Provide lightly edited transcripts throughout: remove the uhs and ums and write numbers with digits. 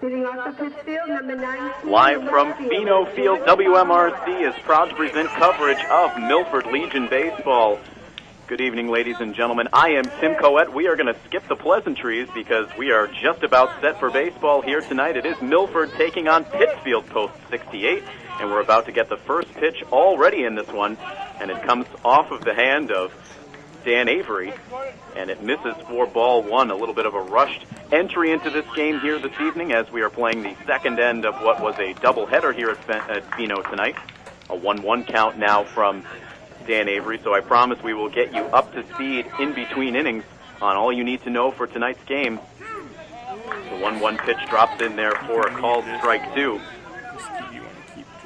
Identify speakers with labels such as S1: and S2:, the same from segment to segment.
S1: Sitting off the Pittsfield, number 19.
S2: Live from Pheno Field, WMRC is proud to present coverage of Milford Legion Baseball. Good evening, ladies and gentlemen. I am Tim Coette. We are going to skip the pleasantries because we are just about set for baseball here tonight. It is Milford taking on Pittsfield, post 68, and we're about to get the first pitch already in this one, and it comes off of the hand of Dan Avery, and it misses for ball one. A little bit of a rushed entry into this game here this evening as we are playing the second end of what was a doubleheader here at Pheno tonight. A 1-1 count now from Dan Avery, so I promise we will get you up to speed in between innings on all you need to know for tonight's game. The 1-1 pitch drops in there for a called strike two.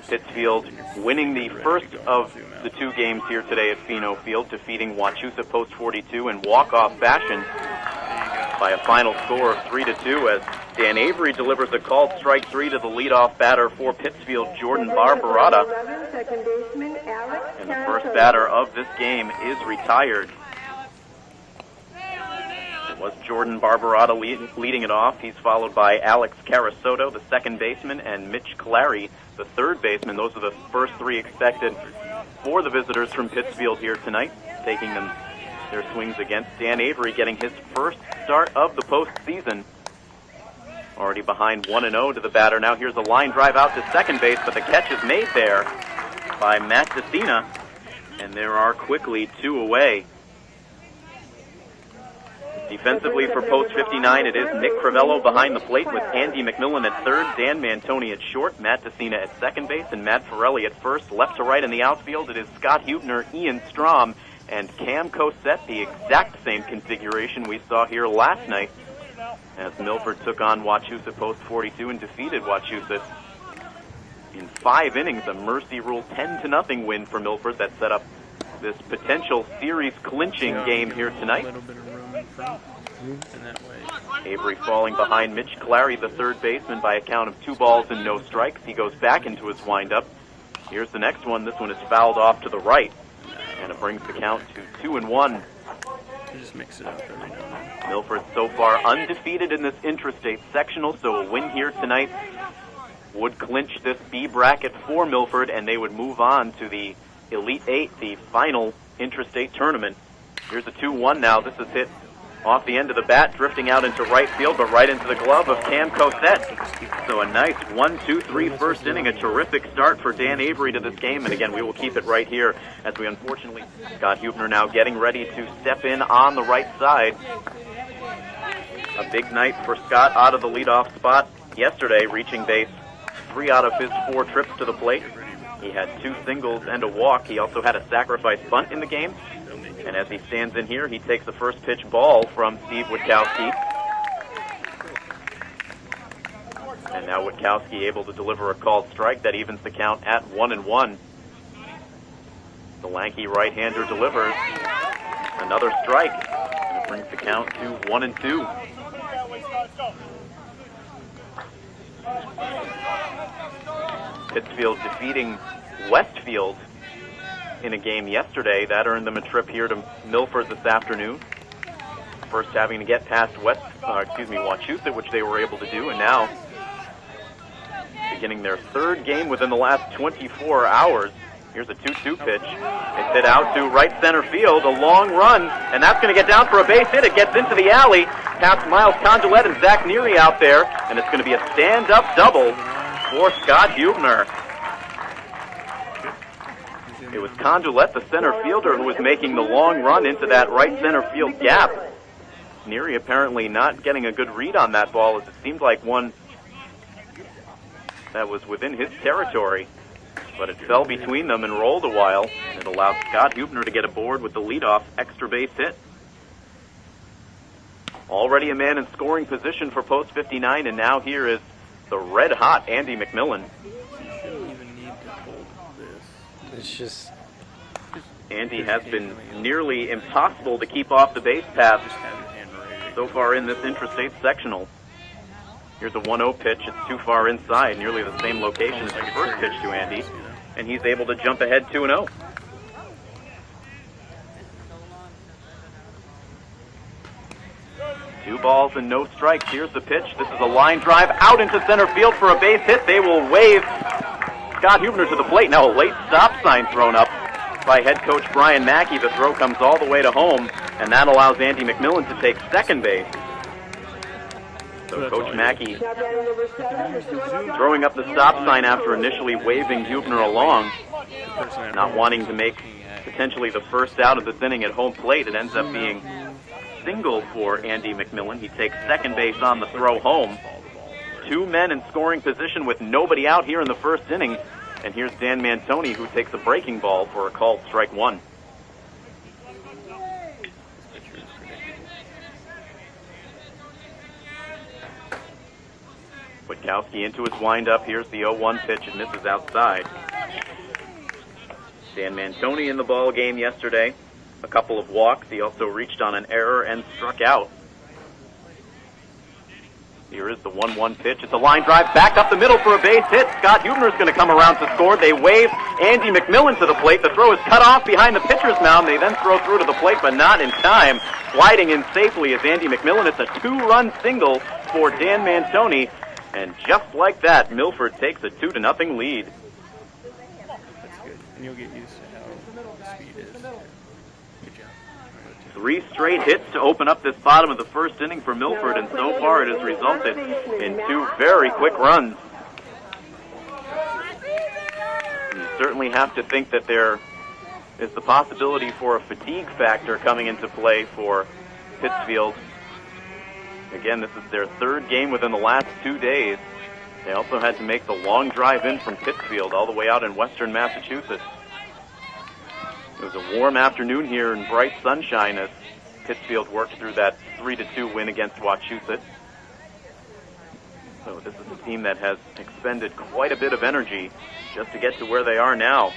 S2: Pittsfield winning the first of the two games here today at Pheno Field, defeating Wachusett post 42 in walk-off fashion by a final score of 3-2 as Dan Avery delivers a called strike three to the leadoff batter for Pittsfield, Jordan Barbarata. And the first batter of this game is retired. It was Jordan Barbarata leading it off. He's followed by Alex Carasoto, the second baseman, and Mitch Clary, the third baseman. Those are the first three expected for the visitors from Pittsfield here tonight, taking them their swings against. Dan Avery getting his first start of the postseason. Already behind 1-0 to the batter. Now here's a line drive out to second base, but the catch is made there by Matt DeCina, and there are quickly two away. Defensively for post 59, it is Nick Crivello behind the plate with Andy McMillan at third, Dan Mantoni at short, Matt DeCina at second base, and Matt Forelli at first. Left to right in the outfield, it is Scott Hubner, Ian Strom, and Cam Cosette, the exact same configuration we saw here last night as Milford took on Wachusett post 42 and defeated Wachusett in 5 innings, a Mercy Rule 10-0 win for Milford that set up this potential series clinching game here tonight. Avery falling behind Mitch Clary, the third baseman, by a count of 2 balls and no strikes. He goes back into his windup. Here's the next one. This one is fouled off to the right, and it brings the count to 2-1.
S3: Just mix it up every now and then.
S2: Milford so far undefeated in this Intra State Sectional, so a win here tonight would clinch this B bracket for Milford, and they would move on to the Elite Eight, the final Intra State tournament. Here's a 2-1 now. This is hit off the end of the bat, drifting out into right field, but right into the glove of Cam Cosette. So a nice 1-2-3 first inning, a terrific start for Dan Avery to this game. And again, we will keep it right here as we unfortunately, Scott Hubner now getting ready to step in on the right side. A big night for Scott out of the leadoff spot yesterday, reaching base 3 out of his 4 trips to the plate. He had 2 singles and a walk. He also had a sacrifice bunt in the game. And as he stands in here, he takes the first pitch ball from Steve Witkowski. And now Witkowski able to deliver a called strike that evens the count at 1-1. The lanky right-hander delivers another strike, and it brings the count to 1-2. Pittsfield defeating Westfield in a game yesterday. That earned them a trip here to Milford this afternoon. First having to get past Wachusett, which they were able to do, and now beginning their 3rd game within the last 24 hours. Here's a 2-2 pitch. It's hit out to right center field, a long run, and that's going to get down for a base hit. It gets into the alley, past Miles Condulet and Zach Neary out there, and it's going to be a stand-up double for Scott Hubner. It was Condulet, the center fielder, who was making the long run into that right center field gap. Neary apparently not getting a good read on that ball, as it seemed like one that was within his territory. But it fell between them and rolled a while, and it allowed Scott Hubner to get aboard with the leadoff extra base hit. Already a man in scoring position for post 59, and now here is the red-hot Andy McMillan.
S3: It's just
S2: Andy has been nearly impossible to keep off the base path so far in this Intra-State Sectional. Here's a 1-0 pitch. It's too far inside, nearly the same location as the first pitch to Andy, and he's able to jump ahead 2-0. 2 balls and no strikes. Here's the pitch. This is a line drive out into center field for a base hit. They will wave Scott Huebner to the plate. Now a late stop sign thrown up by head coach Brian Mackey. The throw comes all the way to home, and that allows Andy McMillan to take second base. So Coach Mackey throwing up the stop sign after initially waving Huebner along, not wanting to make potentially the first out of this inning at home plate. It ends up being single for Andy McMillan. He takes second base on the throw home. 2 men in scoring position with nobody out here in the first inning. And here's Dan Mantoni, who takes a breaking ball for a called strike 1. Witkowski into his windup. Here's the 0-1 pitch. It misses outside. Dan Mantoni in the ball game yesterday. A couple of walks. He also reached on an error and struck out. Here is the 1-1 pitch. It's a line drive back up the middle for a base hit. Scott Huebner's going to come around to score. They wave Andy McMillan to the plate. The throw is cut off behind the pitcher's mound. They then throw through to the plate, but not in time. Sliding in safely is Andy McMillan. It's a 2-run single for Dan Mantoni. And just like that, Milford takes a 2-0 lead.
S3: That's good. And you'll get used to how the speed is. Good job.
S2: 3 straight hits to open up this bottom of the first inning for Milford, and so far it has resulted in 2 very quick runs. You certainly have to think that there is the possibility for a fatigue factor coming into play for Pittsfield. Again, this is their 3rd game within the last 2 days. They also had to make the long drive in from Pittsfield all the way out in western Massachusetts. It was a warm afternoon here in bright sunshine as Pittsfield worked through that 3-2 win against Wachusett. So this is a team that has expended quite a bit of energy just to get to where they are now.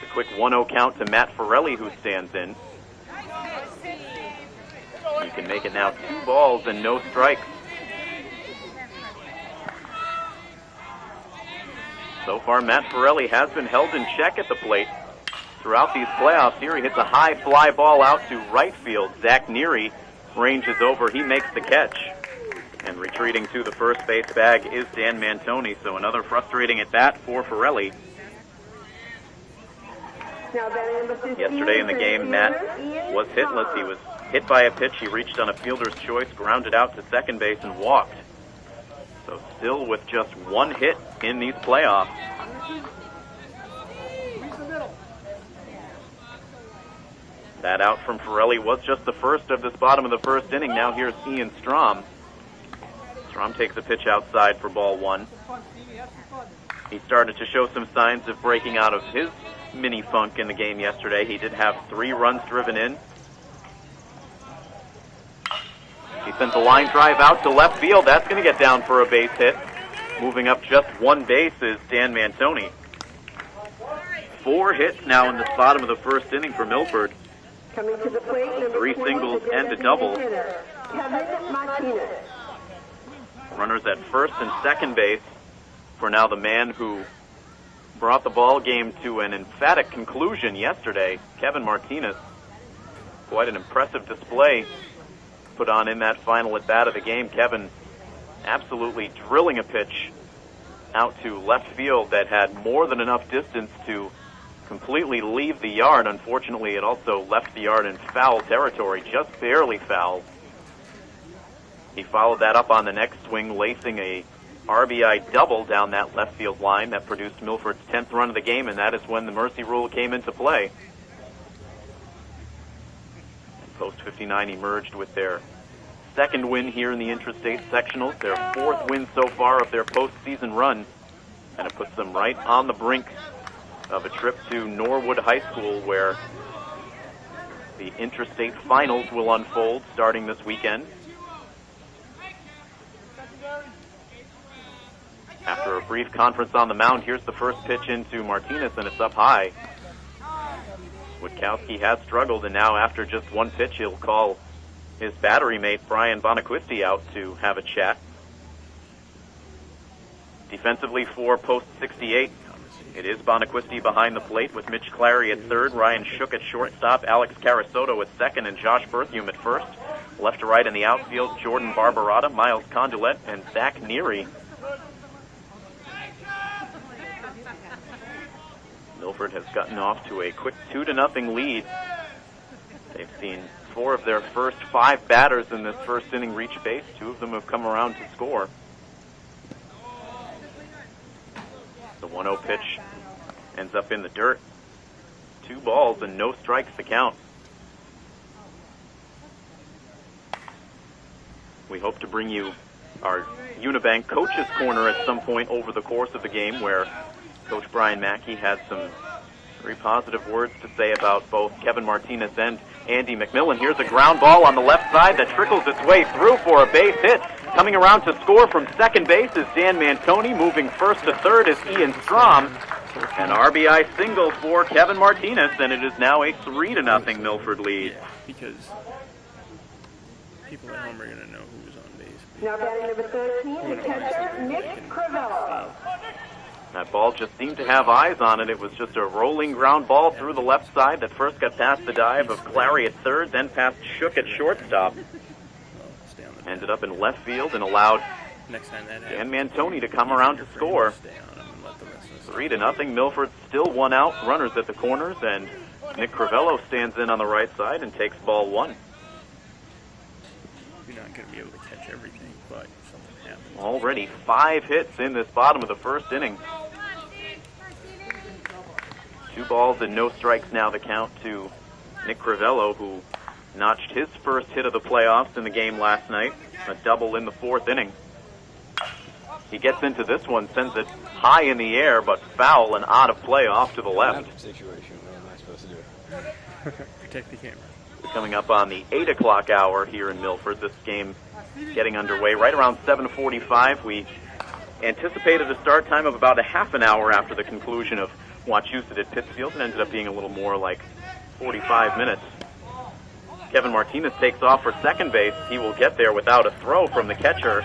S2: A quick 1-0 count to Matt Forelli, who stands in. You can make it now 2 balls and no strikes. So far, Matt Forelli has been held in check at the plate throughout these playoffs. Here he hits a high fly ball out to right field. Zach Neary ranges over. He makes the catch. And retreating to the first base bag is Dan Mantoni. So another frustrating at bat for Forelli. Yesterday in the game, Matt was hitless. He was hit by a pitch. He reached on a fielder's choice, grounded out to second base, and walked. So still with just 1 hit in these playoffs. That out from Forelli was just the first of this bottom of the first inning. Now here's Ian Strom. Strom takes a pitch outside for ball 1. He started to show some signs of breaking out of his mini funk in the game yesterday. He did have 3 runs driven in. He sent the line drive out to left field. That's going to get down for a base hit. Moving up just 1 base is Dan Mantoni. 4 hits now in this bottom of the first inning for Milford.
S1: Coming to the plate,
S2: 3 singles and a double. Runners at first and second base for now the man who brought the ball game to an emphatic conclusion yesterday, Kevin Martinez. Quite an impressive display put on in that final at bat of the game. Kevin absolutely drilling a pitch out to left field that had more than enough distance to completely leave the yard. Unfortunately, it also left the yard in foul territory, just barely foul. He followed that up on the next swing, lacing a RBI double down that left field line that produced Milford's 10th run of the game, and that is when the mercy rule came into play. Post 59 emerged with their 2nd win here in the Intra State Sectionals, their 4th win so far of their postseason run, and it puts them right on the brink of a trip to Norwood High School, where the Intra State Finals will unfold starting this weekend. After a brief conference on the mound, here's the first pitch into Martinez, and it's up high. Witkowski has struggled, and now after just 1 pitch, he'll call his battery mate, Brian Bonaquisti, out to have a chat. Defensively for post 68, it is Bonaquisti behind the plate with Mitch Clary at third, Ryan Shook at shortstop, Alex Carasoto at second, and Josh Berthium at first. Left to right in the outfield, Jordan Barbarata, Miles Condulet, and Zach Neary. Milford has gotten off to a quick 2-0 lead. They've seen 4 of their first 5 batters in this first inning reach base. 2 of them have come around to score. The 1-0 pitch ends up in the dirt. 2 balls and no strikes to count. We hope to bring you our Unibank Coaches Corner at some point over the course of the game, where Coach Brian Mackey had some very positive words to say about both Kevin Martinez and Andy McMillan. Here's a ground ball on the left side that trickles its way through for a base hit. Coming around to score from second base is Dan Mantoni. Moving first to third is Ian Strom. An RBI single for Kevin Martinez, and it is now a 3-0 Milford lead.
S3: Yeah, because people at home are going to know who was on base.
S1: Now batting number 13, the catcher, Nick Crivello.
S2: That ball just seemed to have eyes on it. It was just a rolling ground ball through the left side that first got past the dive of Clary at third, then past Shook at shortstop. Ended up in left field and allowed Dan Mantoni to come around to score. 3-0. Milford still 1 out. Runners at the corners, and Nick Crivello stands in on the right side and takes ball 1.
S3: You're not going to be able to catch everything, but something happens.
S2: Already 5 hits in this bottom of the first inning. 2 balls and no strikes now the count to Nick Crivello, who notched his first hit of the playoffs in the game last night, a double in the 4th inning. He gets into this one, sends it high in the air, but foul and out of play off to the left.
S4: Situation, what am I supposed to do?
S3: Protect the camera.
S2: Coming up on the 8 o'clock hour here in Milford, this game getting underway right around 7:45. We anticipated a start time of about a half an hour after the conclusion of Wachusett at Pittsfield. It ended up being a little more like 45 minutes. Kevin Martinez takes off for second base. He will get there without a throw from the catcher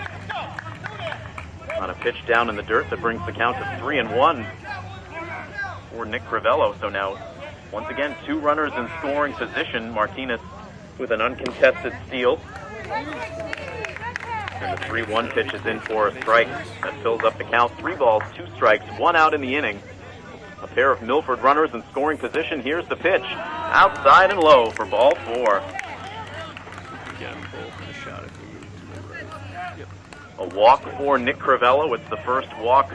S2: on a pitch down in the dirt that brings the count to 3-1 for Nick Crivello. So now, once again, 2 runners in scoring position. Martinez with an uncontested steal. And the 3-1 pitch is in for a strike. That fills up the count. 3 balls, 2 strikes, 1 out in the inning. A pair of Milford runners in scoring position. Here's the pitch. Outside and low for ball 4.
S3: Get him both in a shot if he moves to the right. Yep.
S2: A walk for Nick Crivello. It's the first walk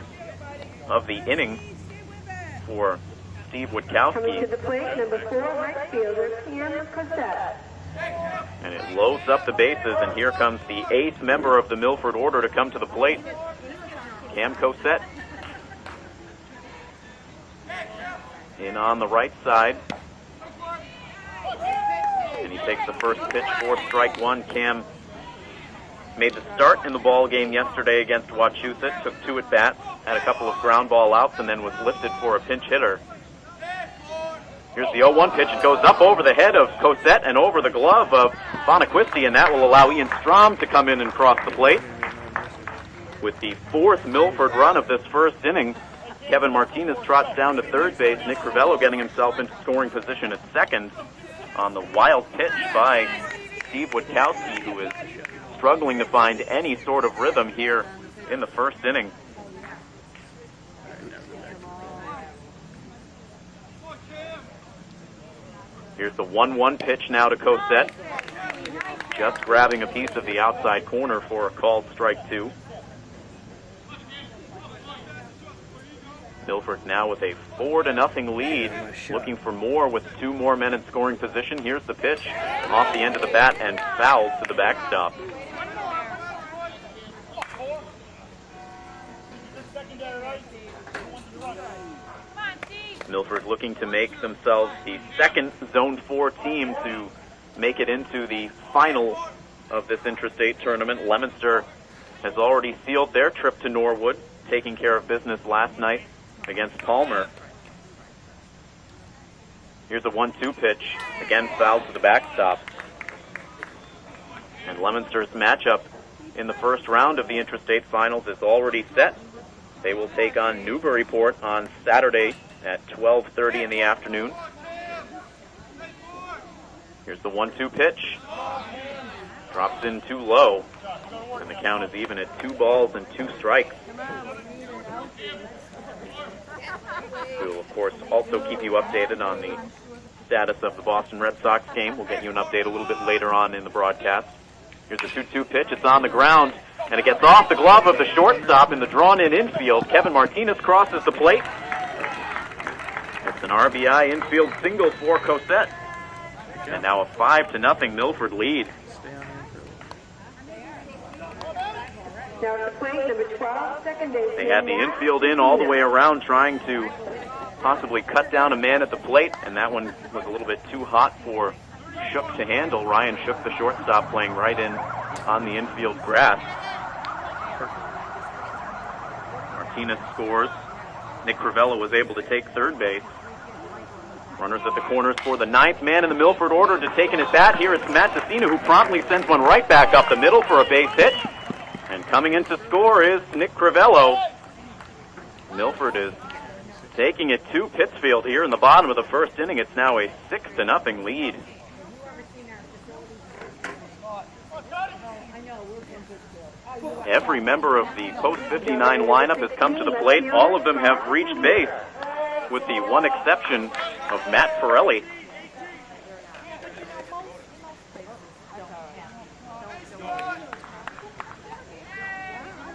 S2: of the inning for Steve
S1: Coming to
S2: Witkowski.
S1: the plate, number 4, right fielder, Cam Cosette.
S2: And it loads up the bases, and here comes the 8th member of the Milford order to come to the plate. Cam Cosette. In on the right side. And he takes the first pitch for strike 1. Cam made the start in the ball game yesterday against Wachusett, took 2 at bats, had a couple of ground ball outs, and then was lifted for a pinch hitter. Here's the 0-1 pitch. It goes up over the head of Cosette and over the glove of Bonaquisti, and that will allow Ian Strom to come in and cross the plate. With the 4th Milford run of this first inning, Kevin Martinez trots down to third base. Nick Crivello getting himself into scoring position at second on the wild pitch by Steve Witkowski, who is struggling to find any sort of rhythm here in the first inning. Here's the 1-1 pitch now to Cosette. Just grabbing a piece of the outside corner for a called strike 2. Milford now with a 4-0 lead, looking for more with 2 more men in scoring position. Here's the pitch off the end of the bat and fouled to the backstop. Milford looking to make themselves the second Zone 4 team to make it into the final of this Intra-State Tournament. Leominster has already sealed their trip to Norwood, taking care of business last night against Palmer. Here's a 1-2 pitch, again fouled to the backstop. And Leominster's matchup in the first round of the Intra-State Finals is already set. They will take on Newburyport on Saturday at 12:30 in the afternoon. Here's the 1-2 pitch. Drops in too low, and the count is even at 2 balls and 2 strikes. We will, of course, also keep you updated on the status of the Boston Red Sox game. We'll get you an update a little bit later on in the broadcast. Here's the 2-2 pitch. It's on the ground, and it gets off the glove of the shortstop in the drawn-in infield. Kevin Martinez crosses the plate. It's an RBI infield single for Cosette. And now a 5-0 Milford lead.
S1: Now to plate number 12, second base.
S2: They had the infield in all the way around, trying to possibly cut down a man at the plate, and that one was a little bit too hot for Shook to handle. Ryan Shook, the shortstop, playing right in on the infield grass. Martinez scores. Nick Crivello was able to take third base. Runners at the corners for the 9th man in the Milford order to take an at-bat. Here it's Matt Tessina, who promptly sends one right back up the middle for a base hit. And coming in to score is Nick Crivello. Milford is taking it to Pittsfield here in the bottom of the first inning. It's now a 6-0 lead. Every member of the post-59 lineup has come to the plate. All of them have reached base, with the one exception of Matt Forelli.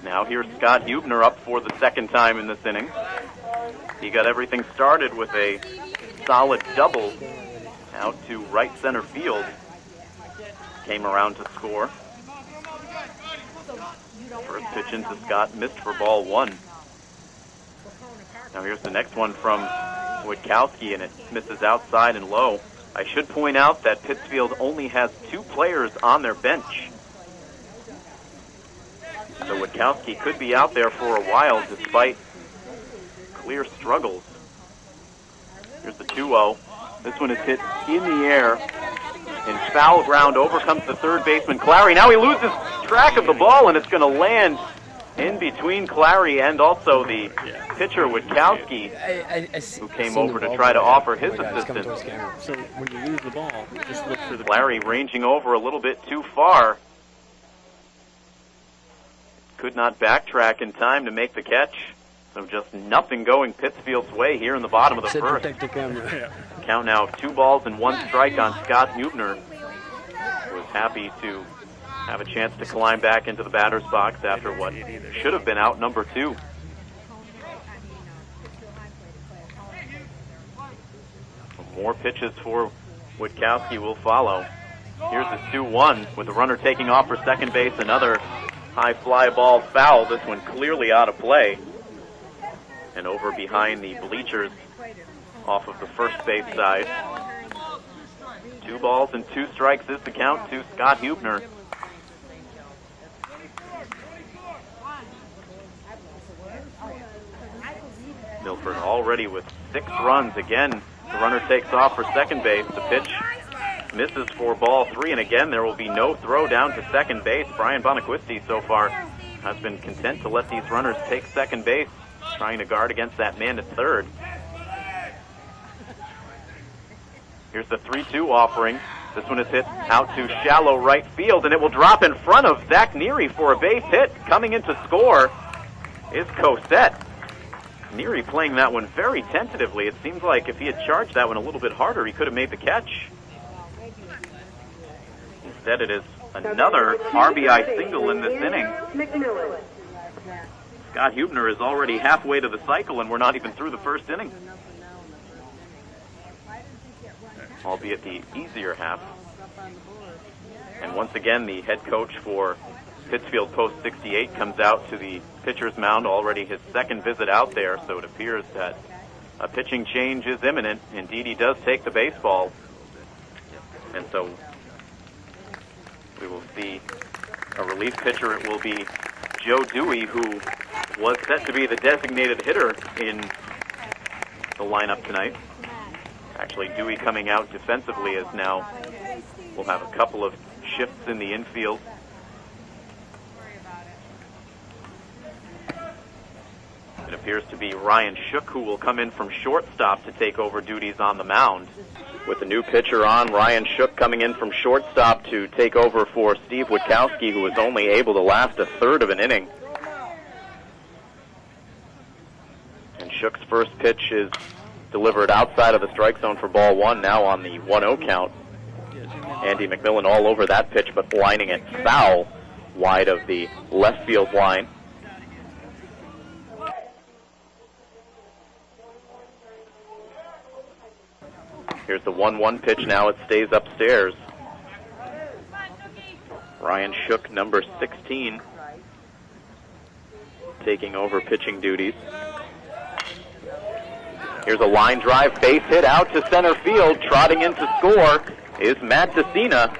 S2: Now here's Scott Hubner up for the second time in this inning. He got everything started with a solid double out to right center field. Came around to score. First pitch into Scott, missed for ball 1. Now here's the next one from Witkowski, and it misses outside and low. I should point out that Pittsfield only has 2 players on their bench. So Witkowski could be out there for a while despite clear struggles. Here's the 2-0. This one is hit in the air. In foul ground, over comes the third baseman, Clary. Now he loses track of the ball, and it's going to land in between Clary and also the pitcher, Witkowski, who came over to try to offer his assistance.
S3: So when you lose the ball, just look for the...
S2: Clary ranging over a little bit too far. Could not backtrack in time to make the catch. So just nothing going Pittsfield's way here in the bottom of the first. Count now 2 balls and 1 strike on Scott Hubner, who was happy to have a chance to climb back into the batter's box after what should have been out number 2. More pitches for Witkowski will follow. Here's the 2-1 with the runner taking off for second base. Another high fly ball foul. This one clearly out of play. And over behind the bleachers off of the first base side. 2 balls and 2 strikes is the count to Scott Hubner. Milford already with 6 runs. Again, the runner takes off for second base. The pitch misses for ball 3, and again there will be no throw down to second base. Brian Bonaquisti so far has been content to let these runners take second base, trying to guard against that man at third. Here's the 3-2 offering. This one is hit out to shallow right field, and it will drop in front of Zach Neary for a base hit. Coming in to score is Cosette. Neary playing that one very tentatively. It seems like if he had charged that one a little bit harder, he could have made the catch. Instead, it is another RBI single in this inning. Scott Hubner is already halfway to the cycle, and we're not even through the first inning. Albeit the easier half. And once again, the head coach for Pittsfield Post 68 comes out to the pitcher's mound, already his second visit out there, so it appears that a pitching change is imminent. Indeed, he does take the baseball. And so we will see a relief pitcher. It will be Joe Dewey, who was set to be the designated hitter in the lineup tonight. Actually, Dewey coming out defensively as now we'll have a couple of shifts in the infield. It appears to be Ryan Shook who will come in from shortstop to take over duties on the mound. with the new pitcher on. Ryan Shook coming in from shortstop to take over for Steve Witkowski, who was only able to last a third of an inning. And Shook's first pitch is delivered outside of the strike zone for ball one, now on the 1-0 count. Andy McMillan all over that pitch, but lining it foul wide of the left field line. Here's the 1-1 pitch now. It stays upstairs. Ryan Shook, number 16, taking over pitching duties. Here's a line drive, base hit out to center field. Trotting in to score is Matt DeCina.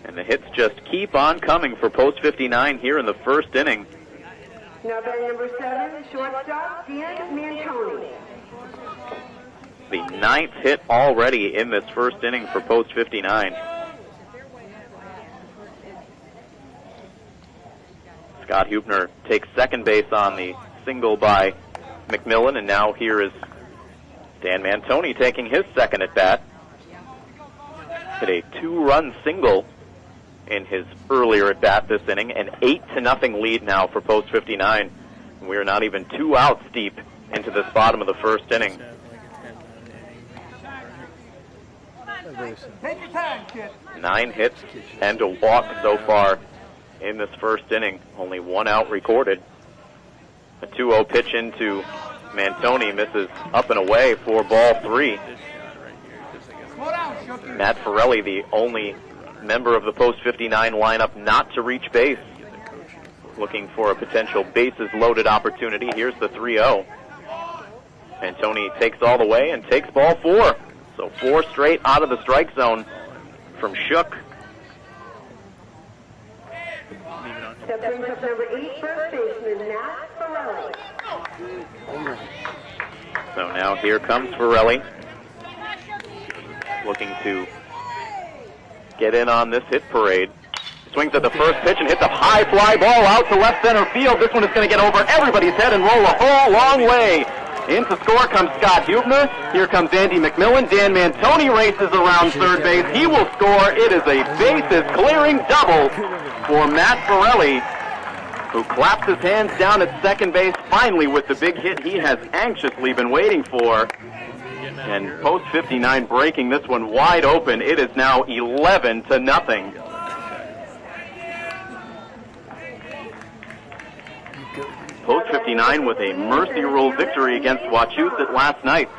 S2: And the hits just keep on coming for Post 59 here in the first inning.
S1: Now batting number 7, shortstop, Dan Mantoni.
S2: The 9th hit already in this first inning for Post 59. Scott Hubner takes second base on the single by McMillan, and now here is Dan Mantoni taking his second at bat. Hit a 2-run single in his earlier at bat this inning, an 8-0 lead now for Post 59. We are not even 2 outs deep into this bottom of the first inning.
S5: Take your time, kid.
S2: 9 hits and a walk so far in this first inning. Only 1 out recorded. A 2-0 pitch into Mantoni, misses up and away for ball 3. Matt Forelli, the only member of the Post 59 lineup not to reach base, looking for a potential bases loaded opportunity. Here's the 3-0. Mantoni takes all the way and takes ball 4. So 4 straight out of the strike zone from Shook.
S1: That brings up number 8, first baseman, Matt Forelli.
S2: So now here comes Forelli, looking to get in on this hit parade. Swings at the first pitch and hits a high fly ball out to left center field. This one is going to get over everybody's head and roll a whole long way. In to score comes Scott Hubner. Here comes Andy McMillan. Dan Mantoni races around third base. He will score. It is a bases-clearing double for Matt Forelli, who claps his hands down at second base, finally with the big hit he has anxiously been waiting for. And Post 59 breaking this one wide open. It is now 11-0. Post 59 with a mercy rule victory against Wachusett last night.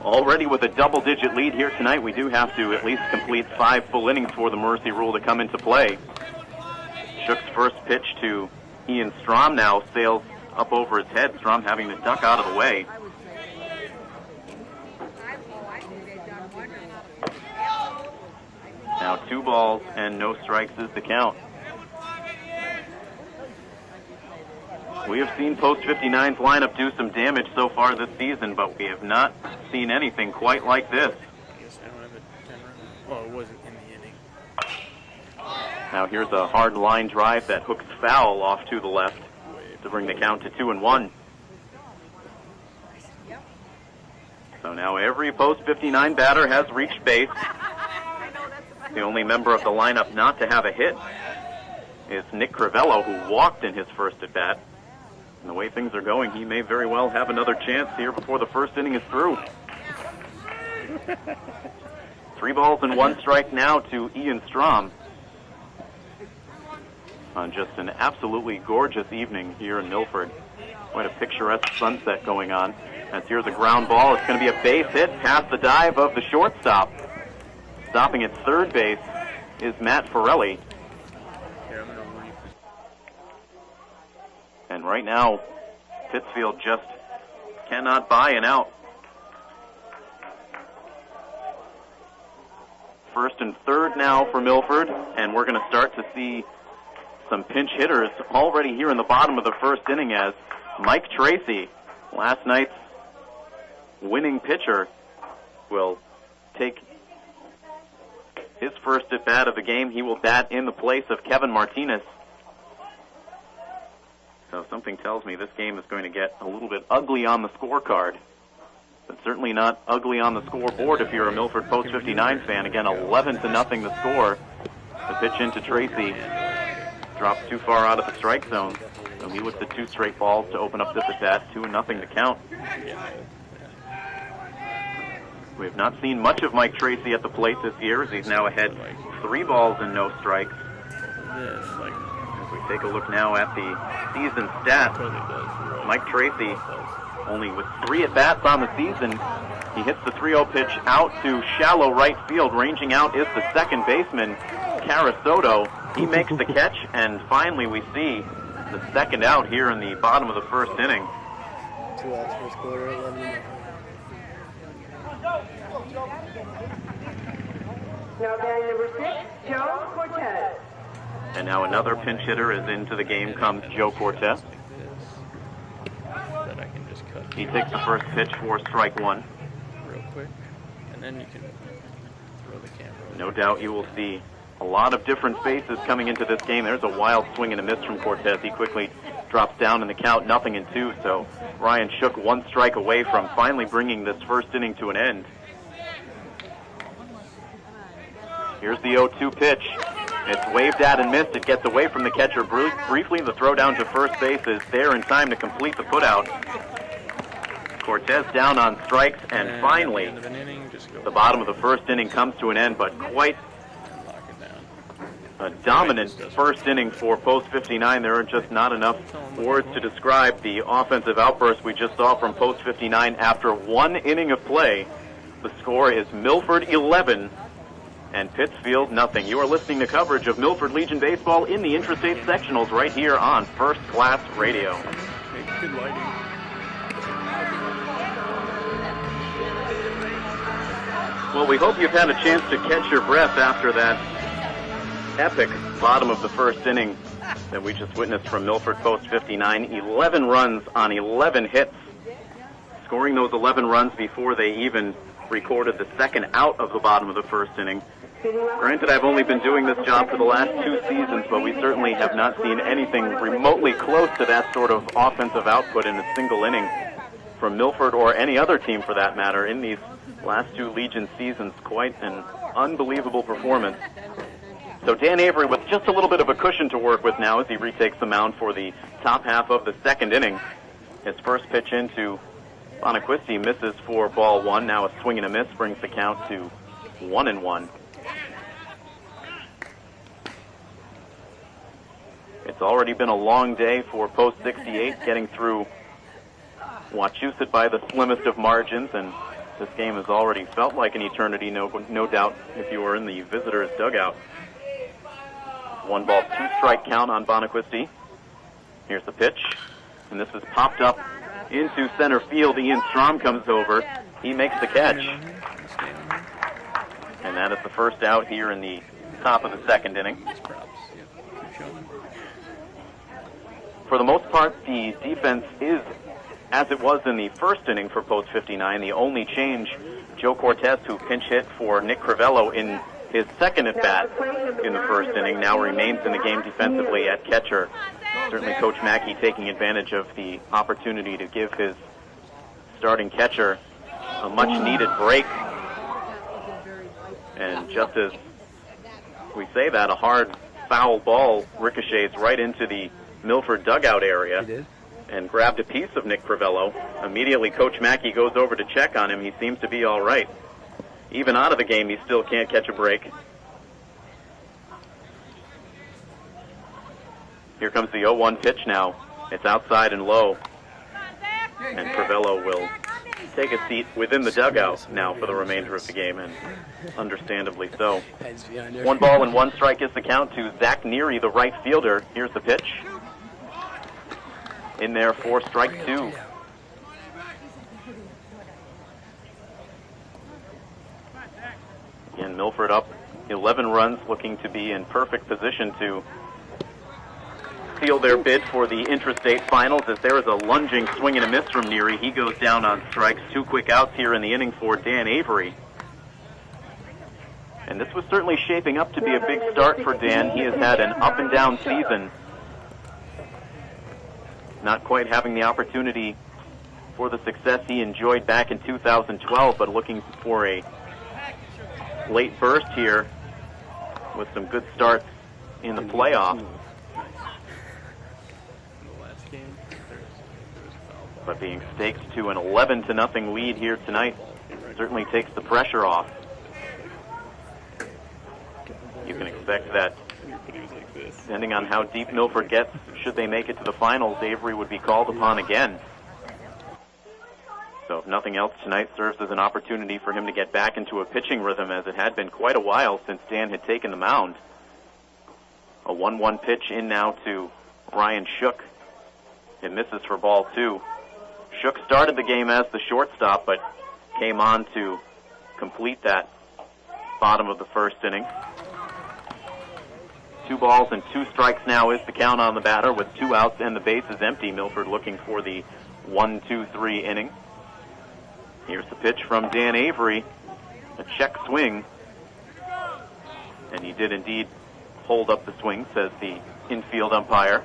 S2: Already with a double-digit lead here tonight, we do have to at least complete 5 full innings for the mercy rule to come into play. Shook's first pitch to Ian Strom now sails up over his head. Strom having to duck out of the way. Now 2 balls and no strikes is the count. We have seen Post 59's lineup do some damage so far this season, but we have not seen anything quite like this.
S3: I guess I don't have a 10-run. Well, it wasn't in the inning.
S2: Now here's a hard line drive that hooks foul off to the left to bring the count to 2-1. So now every Post 59 batter has reached base. The only member of the lineup not to have a hit is Nick Crivello, who walked in his first at bat. And the way things are going, he may very well have another chance here before the first inning is through. 3 balls and 1 strike now to Ian Strom on just an absolutely gorgeous evening here in Milford. Quite a picturesque sunset going on. As here's a ground ball. It's going to be a base hit past the dive of the shortstop. Stopping at third base is Matt Forelli. And right now, Pittsfield just cannot buy an out. First and third now for Milford, and we're going to start to see some pinch hitters already here in the bottom of the first inning as Mike Tracy, last night's winning pitcher, will take his first at bat of the game. He will bat in the place of Kevin Martinez. So something tells me this game is going to get a little bit ugly on the scorecard. but certainly not ugly on the scoreboard if you're a Milford Post 59 fan. Again, 11-0 the score. The pitch into Tracy. Drops too far out of the strike zone. So he looks at 2 straight balls to open up this at bat. 2-0 to count. We have not seen much of Mike Tracy at the plate this year, as he's now ahead 3 balls and no strikes. As we take a look now at the season stats, Mike Tracy only with 3 at-bats on the season. He hits the 3-0 pitch out to shallow right field. Ranging out is the second baseman, Carasoto. He makes the catch, and finally we see the second out here in the bottom of the first inning.
S4: 2 outs first quarter, 11.
S1: Now batting number 6, Joe Cortez.
S2: And now another pinch hitter is into the game, comes Joe Cortez.
S3: That I can just cut.
S2: He takes the first pitch for strike 1.
S3: Real quick, and then you can throw the camera.
S2: No doubt you will see a lot of different faces coming into this game. There's a wild swing and a miss from Cortez. He quickly drops down in the count, 0-2. So Ryan Shook 1 strike away from finally bringing this first inning to an end. Here's the 0-2 pitch. It's waved at and missed. It gets away from the catcher briefly. The throw down to first base is there in time to complete the putout. Cortez down on strikes, and finally, the bottom of the first inning comes to an end, but quite a dominant first inning for Post 59. There are just not enough words to describe the offensive outburst we just saw from Post 59 after 1 inning of play. The score is Milford 11 and Pittsfield 0. You are listening to coverage of Milford Legion baseball in the Intra State Sectionals right here on First Class Radio.
S3: Good lighting.
S2: Well, we hope you've had a chance to catch your breath after that epic bottom of the first inning that we just witnessed from Milford Post 59. 11 runs on 11 hits, scoring those 11 runs before they even recorded the second out of the bottom of the first inning. Granted, I've only been doing this job for the last 2 seasons, but we certainly have not seen anything remotely close to that sort of offensive output in a single inning from Milford or any other team for that matter in these last 2 Legion seasons. Quite an unbelievable performance. So Dan Avery with just a little bit of a cushion to work with now as he retakes the mound for the top half of the second inning. His first pitch into Bonaquisti misses for ball 1. Now a swing and a miss brings the count to 1-1. It's already been a long day for Post 68, getting through Wachusett by the slimmest of margins, and this game has already felt like an eternity, no doubt, if you were in the visitors' dugout. 1 ball, 2 strike count on Bonaquisti. Here's the pitch, and this is popped up into center field. Ian Strom comes over. He makes the catch. And that is the first out here in the top of the second inning. For the most part, the defense is as it was in the first inning for Post 59. The only change, Joe Cortez, who pinch hit for Nick Crivello in his second at-bat in the first inning, now remains in the game defensively at catcher. Certainly Coach Mackey taking advantage of the opportunity to give his starting catcher a much-needed break. And just as we say that, a hard foul ball ricochets right into the Milford dugout area and grabbed a piece of Nick Crivello. Immediately Coach Mackey goes over to check on him. He seems to be all right. Even out of the game, he still can't catch a break. Here comes the 0-1 pitch now. It's outside and low. And Crivello will take a seat within the dugout now for the remainder of the game, and understandably so. 1 ball and 1 strike is the count to Zach Neary, the right fielder. Here's the pitch. In there for strike 2. Again, Milford up 11 runs, looking to be in perfect position to seal their bid for the Intra State Finals, as there is a lunging swing and a miss from Neary. He goes down on strikes. 2 quick outs here in the inning for Dan Avery. And this was certainly shaping up to be a big start for Dan. He has had an up-and-down season, not quite having the opportunity for the success he enjoyed back in 2012, but looking for a late burst here with some good starts in the playoffs.
S3: In the last game, there was a foul ball.
S2: But being staked to an 11-0 lead here tonight certainly takes the pressure off. You can expect that, depending on how deep Milford gets, should they make it to the finals, Avery would be called upon again. So if nothing else, tonight serves as an opportunity for him to get back into a pitching rhythm, as it had been quite a while since Dan had taken the mound. A 1-1 pitch in now to Ryan Shook. It misses for ball 2. Shook started the game as the shortstop, but came on to complete that bottom of the first inning. 2 balls and 2 strikes now is the count on the batter, with 2 outs and the bases empty. Milford looking for the 1-2-3 inning. Here's the pitch from Dan Avery, a check swing, and he did indeed hold up the swing, says the infield umpire.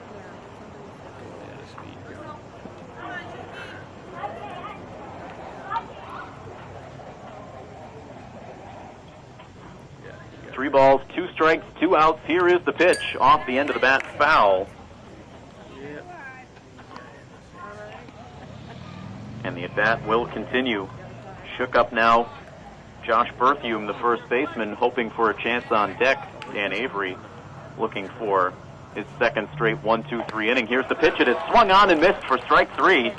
S3: Yeah,
S2: 3 balls, 2 strikes, 2 outs. Here is the pitch off the end of the bat, foul. And the at-bat will continue. Shook up now. Josh Berthume, the first baseman, hoping for a chance on deck. Dan Avery looking for his second straight 1-2-3 inning. Here's the pitch. It is swung on and missed for strike 3.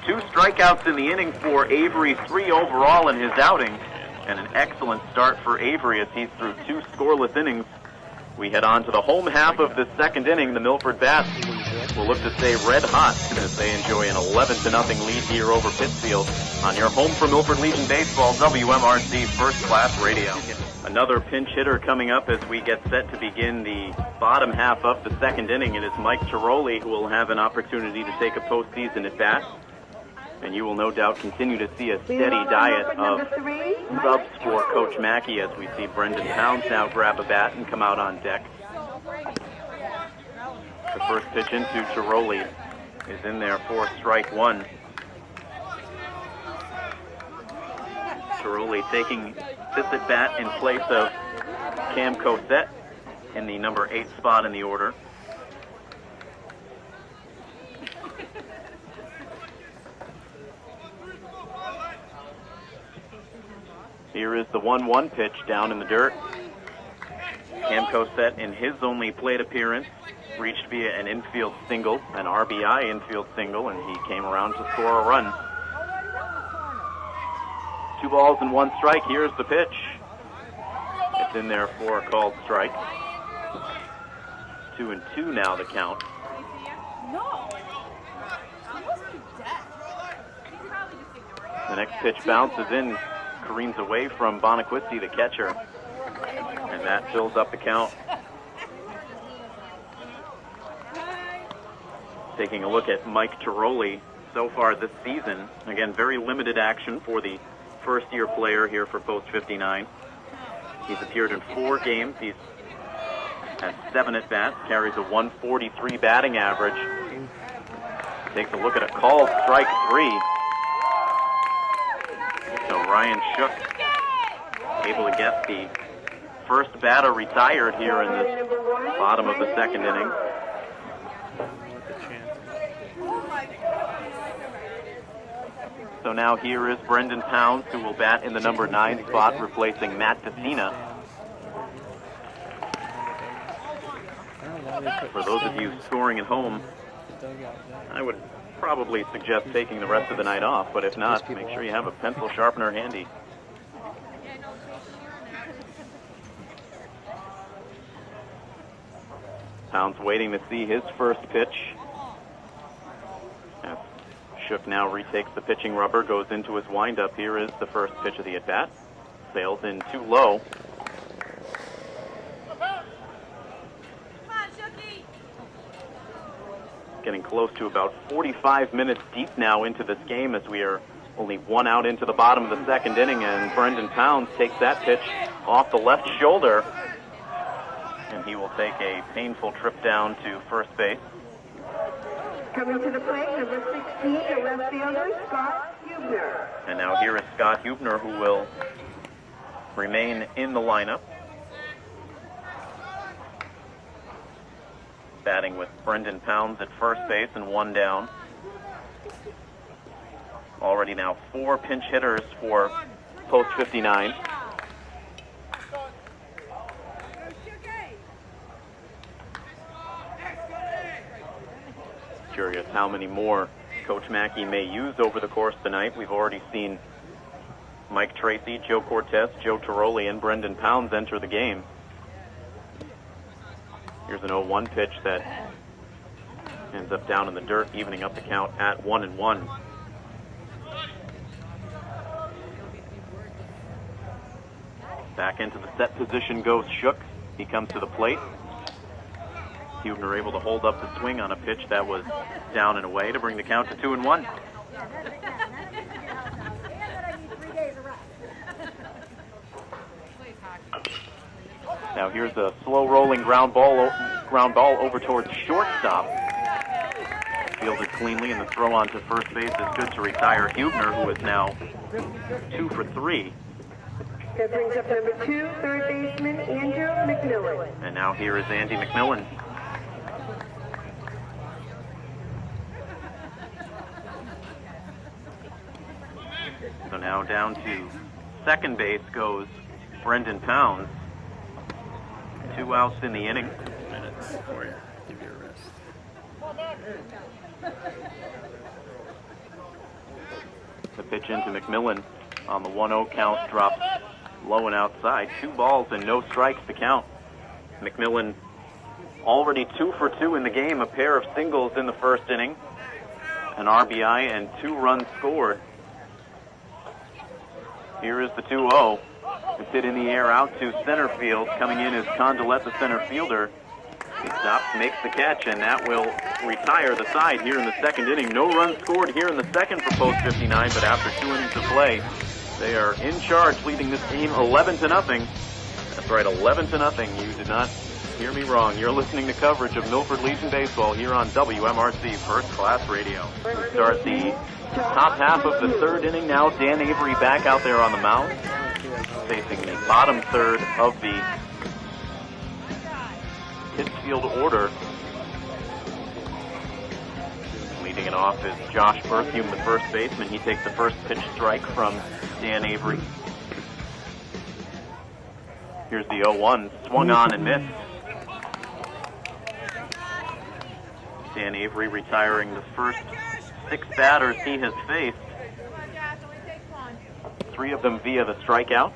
S2: 2 strikeouts in the inning for Avery, 3 overall in his outing. And an excellent start for Avery as he's through 2 scoreless innings. We head on to the home half of the second inning. The Milford Bats will look to stay red hot as they enjoy an 11-0 lead here over Pittsfield on your home for Milford Legion Baseball, WMRC First Class Radio. Another pinch hitter coming up as we get set to begin the bottom half of the second inning. It is Mike Tiroli who will have an opportunity to take a postseason at bat. And you will no doubt continue to see a steady diet of subs for Coach Mackey as we see Brendan Pounds now grab a bat and come out on deck. The first pitch into Tiroli is in there for strike 1. Tiroli taking this at bat in place of Cam Cosette in the number 8 spot in the order. Here is the 1-1 pitch down in the dirt. Cam Cosette, in his only plate appearance, reached via an infield single, an RBI infield single, and he came around to score a run. 2 balls and 1 strike. Here's the pitch. It's in there for a called strike. 2-2 now the count. The next pitch bounces in, careens away from Bonaquisti, the catcher, and that fills up the count. Taking a look at Mike Tiroli so far this season. Again, very limited action for the first-year player here for Post 59. He's appeared in 4 games. He's had 7 at-bats, carries a 143 batting average. Takes a look at a called strike 3. So Ryan Shook able to get the first batter retired here in this bottom of the second inning. So now here is Brendan Pounds, who will bat in the number 9 spot, replacing Matt Decina. For those of you scoring at home, I would probably suggest taking the rest of the night off, but if not, make sure you have a pencil sharpener handy. Pounds waiting to see his first pitch. As Shook now retakes the pitching rubber, goes into his windup. Here is the first pitch of the at-bat. Sails in too low. Getting close to about 45 minutes deep now into this game as we are only 1 out into the bottom of the second inning, and Brendan Pounds takes that pitch off the left shoulder, and he will take a painful trip down to first base.
S1: Coming to the plate, number 16, the left fielder, Scott Hubner.
S2: And now here is Scott Hubner, who will remain in the lineup. Batting with Brendan Pounds at first base and one down. Already now 4 pinch hitters for post 59. Curious how many more Coach Mackey may use over the course of the night. We've already seen Mike Tracy, Joe Cortez, Joe Tiroli, and Brendan Pounds enter the game. Here's an 0-1 pitch that ends up down in the dirt, evening up the count at 1-1. Back into the set position goes Shook. He comes to the plate. Hubner able to hold up the swing on a pitch that was down and away to bring the count to 2-1. Now here's a slow rolling ground ball over towards shortstop. Fielded cleanly, and the throw on to first base is good to retire Hubner, who is now 2 for 3.
S1: That brings up number 2, third baseman, Andrew McMillan.
S2: And now here is Andy McMillan. So now down to second base goes Brendan Pounds. 2 outs in the inning.
S3: Minutes for you. Give you a rest.
S2: The pitch into McMillan on the 1-0 count drops low and outside. 2 balls and no strikes to count. McMillan already 2 for 2 in the game. A pair of singles in the first inning. An RBI and 2 runs scored. Here is the 2-0. It's hit in the air out to center field. Coming in is Condolet, the center fielder. He stops, makes the catch, and that will retire the side here in the second inning. No runs scored here in the second for post 59, but after 2 innings of play, they are in charge, leading this game 11-0. That's right, 11-0. You did not hear me wrong. You're listening to coverage of Milford Legion Baseball here on WMRC First Class Radio. We start the top half of the third inning now. Dan Avery back out there on the mound, facing the bottom third of the Pittsfield order. Leading it off is Josh Berthume, the first baseman. He takes the first pitch strike from Dan Avery. Here's the 0-1, swung on and missed. Dan Avery retiring the first 6 batters he has faced. 3 of them via the strikeout.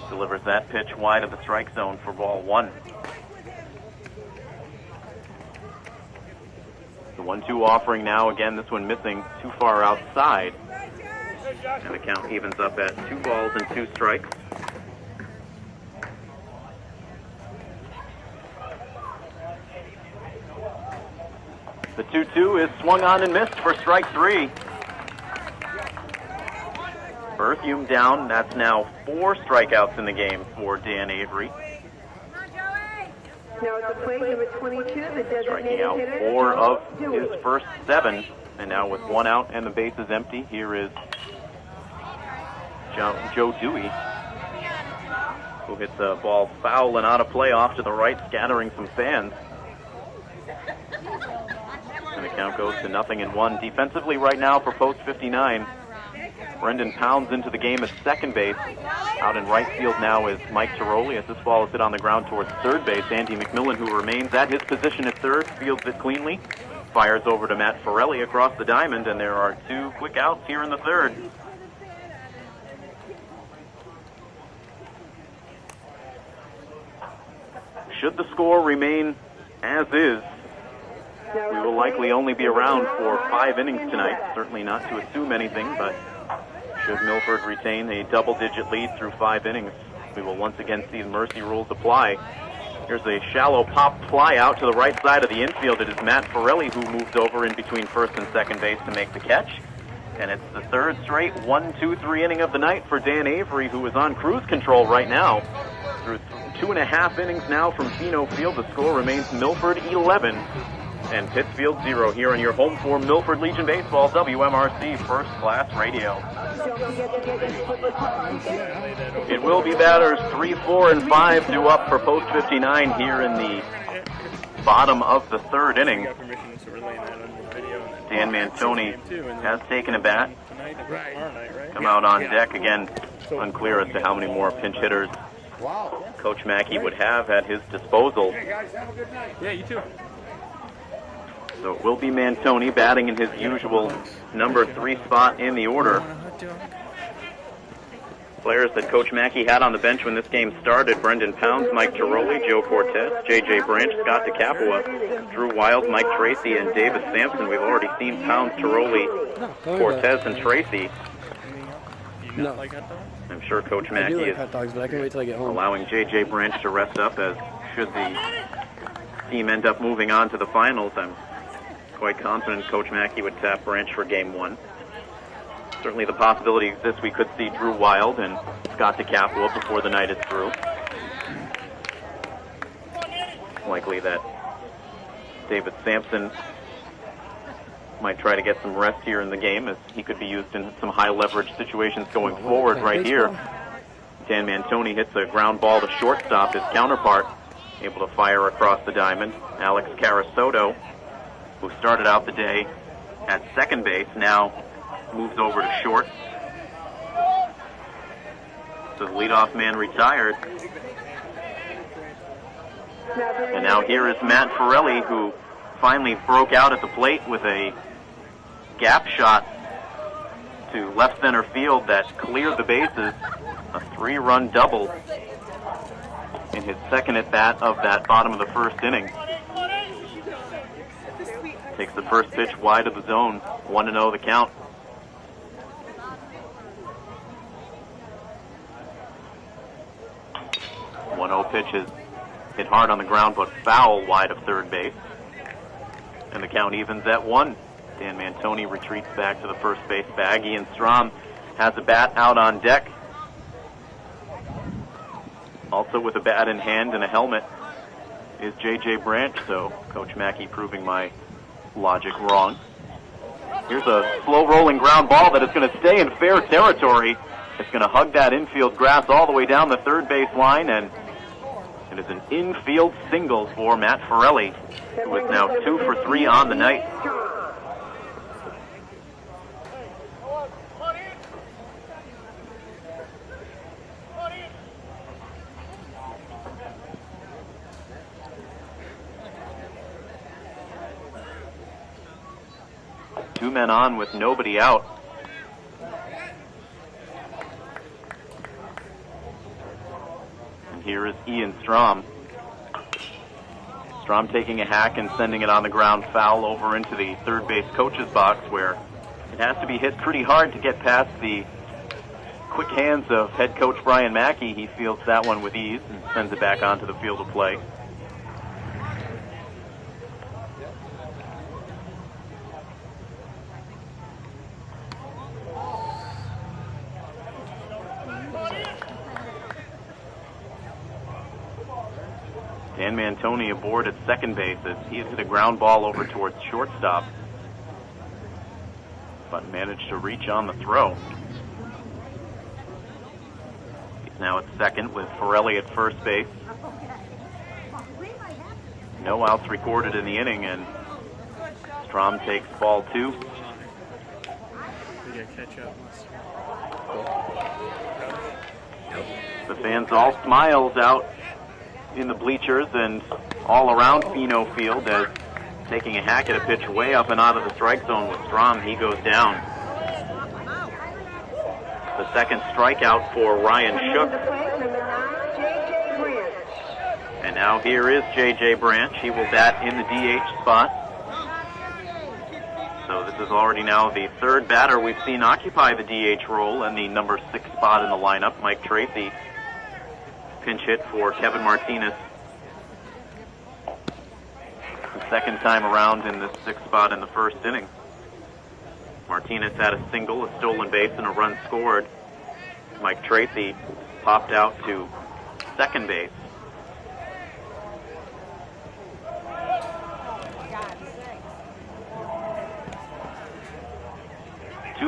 S2: Delivers that pitch wide of the strike zone for ball 1. The 1-2 offering now, again, this one missing too far outside. And the count evens up at 2 balls and 2 strikes. The 2-2 is swung on and missed for strike 3. Berthume down. That's now 4 strikeouts in the game for Dan Avery.
S1: Now at the plate, number 22, the designated
S2: Striking out
S1: hitter,
S2: 4 of
S1: Dewey.
S2: his first 7. And now with 1 out and the bases empty, here is Joe Dewey, who hits a ball foul and out of play off to the right, scattering some fans. And the count goes to 0-1. Defensively right now for post 59, Brendan Pounds into the game at second base. Out in right field now is Mike Tiroli as this ball is hit on the ground towards third base. Andy McMillan, who remains at his position at third, fields it cleanly. Fires over to Matt Forelli across the diamond, and there are 2 quick outs here in the third. Should the score remain as is, we will likely only be around for 5 innings tonight. Certainly not to assume anything, but should Milford retain a double-digit lead through 5 innings, we will once again see the mercy rules apply. Here's a shallow pop fly out to the right side of the infield. It is Matt Forelli who moves over in between first and second base to make the catch. And it's the 3rd straight 1-2-3 inning of the night for Dan Avery, who is on cruise control right now. Through 2.5 innings now from Pheno Field, the score remains Milford 11, and Pittsfield 0 here on your home for Milford Legion Baseball, WMRC First Class Radio. It will be batters 3, 4, and 5 due up for post 59 here in the bottom of the third inning. Dan Mantoni has taken a bat, come out on deck again. Unclear as to how many more pinch hitters Coach Mackey would have at his disposal.
S3: Yeah, you too.
S2: So it will be Mantoni batting in his usual number 3 spot in the order. Players that Coach Mackey had on the bench when this game started: Brendan Pounds, Mike Tiroli, Joe Cortez, J.J. Branch, Scott DeCapua, Drew Wild, Mike Tracy, and Davis Sampson. We've already seen Pounds, Tiroli, Cortez, and Tracy.
S4: No.
S2: I'm sure Coach
S4: I
S2: Mackey
S4: do like
S2: is
S4: hot dogs, but I can wait till I get home.
S2: allowing J.J. Branch to rest up, as should the team end up moving on to the finals. I'm quite confident Coach Mackey would tap Branch for Game 1. Certainly the possibility exists we could see Drew Wild and Scott DeCapua before the night is through. Likely that David Sampson might try to get some rest here in the game, as he could be used in some high leverage situations going forward. Right here, Dan Mantoni hits a ground ball to shortstop. His counterpart able to fire across the diamond, Alex Carasoto, who started out the day at second base, now moves over to short. So the leadoff man retired. And now here is Matt Forelli, who finally broke out at the plate with a gap shot to left center field that cleared the bases. A 3-run double in his second at bat of that bottom of the first inning. Takes the first pitch wide of the zone. 1-0 the count. 1-0 pitch is hit hard on the ground, but foul wide of third base. And the count evens at 1. Dan Mantoni retreats back to the first base bag. Ian Strom has a bat out on deck. Also with a bat in hand and a helmet is J.J. Branch, so Coach Mackey proving my logic wrong. Here's a slow-rolling ground ball that is going to stay in fair territory. It's going to hug that infield grass all the way down the third base line, and it is an infield single for Matt Forelli, who is now 2 for 3 on the night. Two men on with nobody out. And here is Ian Strom. Strom taking a hack and sending it on the ground foul over into the third base coach's box, where it has to be hit pretty hard to get past the quick hands of head coach Brian Mackey. He fields that one with ease and sends it back onto the field of play. Dan Mantoni aboard at second base as he hit a ground ball over towards shortstop, but managed to reach on the throw. He's now at second with Forelli at first base. No outs recorded in the inning, and Strom takes ball 2.
S3: We gotta catch up.
S2: The fans all smiles out in the bleachers and all around Pheno Field, as taking a hack at a pitch way up and out of the strike zone with Strom, he goes down. The second strikeout for Ryan Shook. And now here is J.J. Branch. He will bat in the DH spot. So this is already now the third batter we've seen occupy the DH role and the number 6 spot in the lineup. Mike Tracy pinch hit for Kevin Martinez. The second time around in this 6th spot in the first inning. Martinez had a single, a stolen base, and a run scored. Mike Tracy popped out to second base.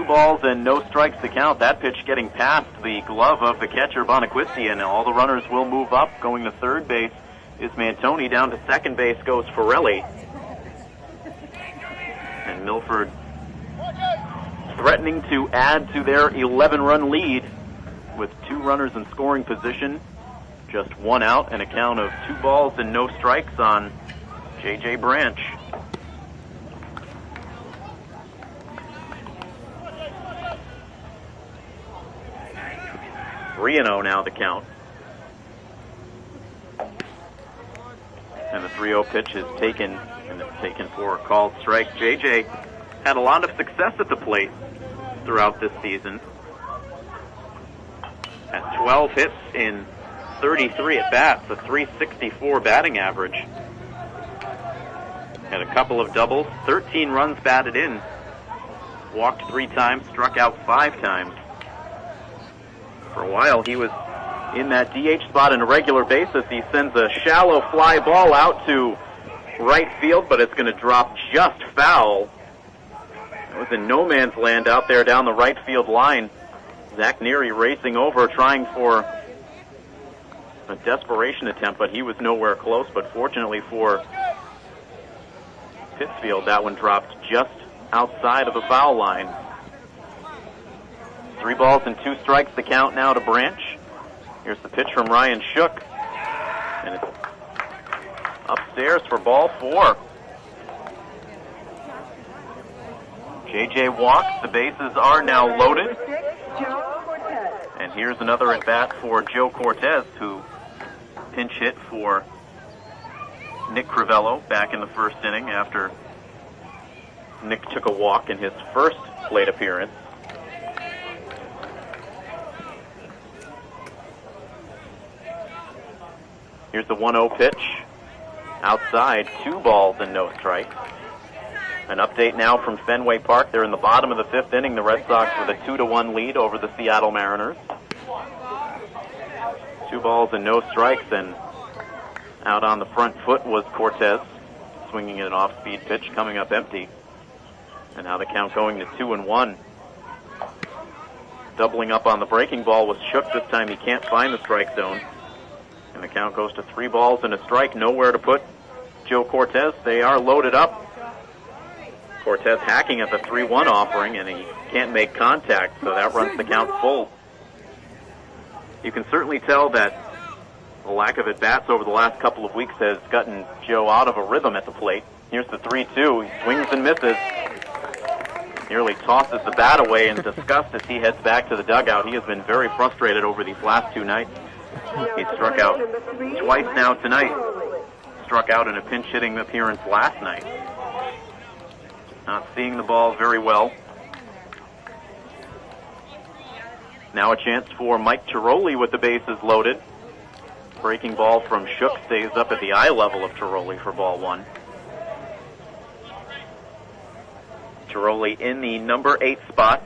S2: balls and no strikes to count. That pitch getting past the glove of the catcher, Bonaquisti, and all the runners will move up. Going to third base is Mantoni. Down to second base goes Forelli. And Milford threatening to add to their 11-run lead with 2 runners in scoring position. Just 1 out and a count of 2 balls and no strikes on J.J. Branch. Three and 0 now the count. And the 3-0 pitch is taken, and it's taken for a called strike. J.J. had a lot of success at the plate throughout this season. At 12 hits in 33 at-bats, a .364 batting average. Had a couple of doubles, 13 runs batted in. Walked 3 times, struck out 5 times. For a while, he was in that DH spot on a regular basis. He sends a shallow fly ball out to right field, but it's going to drop just foul. It was in no man's land out there down the right field line. Zach Neary racing over, trying for a desperation attempt, but he was nowhere close. But fortunately for Pittsfield, that one dropped just outside of the foul line. 3 balls and 2 strikes the count now to Branch. Here's the pitch from Ryan Shook. And it's upstairs for ball 4. J.J. walks. The bases are now loaded. And here's another at-bat for Joe Cortez, who pinch hit for Nick Crivello back in the first inning after Nick took a walk in his first plate appearance. Here's the 1-0 pitch. Outside, 2 balls and no strikes. An update now from Fenway Park. They're in the bottom of the 5th inning. The Red Sox with a 2-1 lead over the Seattle Mariners. 2 balls and no strikes, and out on the front foot was Cortez, swinging an off-speed pitch, coming up empty. And now the count going to 2-1. Doubling up on the breaking ball was Shook. This time he can't find the strike zone. And the count goes to 3 balls and a strike. Nowhere to put Joe Cortez. They are loaded up. Cortez hacking at the 3-1 offering, and he can't make contact, so that runs the count full. You can certainly tell that the lack of at-bats over the last couple of weeks has gotten Joe out of a rhythm at the plate. Here's the 3-2. He swings and misses. Nearly tosses the bat away in disgust as he heads back to the dugout. He has been very frustrated over these last 2 nights. He struck out twice now tonight. Struck out in a pinch-hitting appearance last night. Not seeing the ball very well. Now a chance for Mike Tiroli with the bases loaded. Breaking ball from Shook stays up at the eye level of Tiroli for ball 1. Tiroli in the number 8 spot,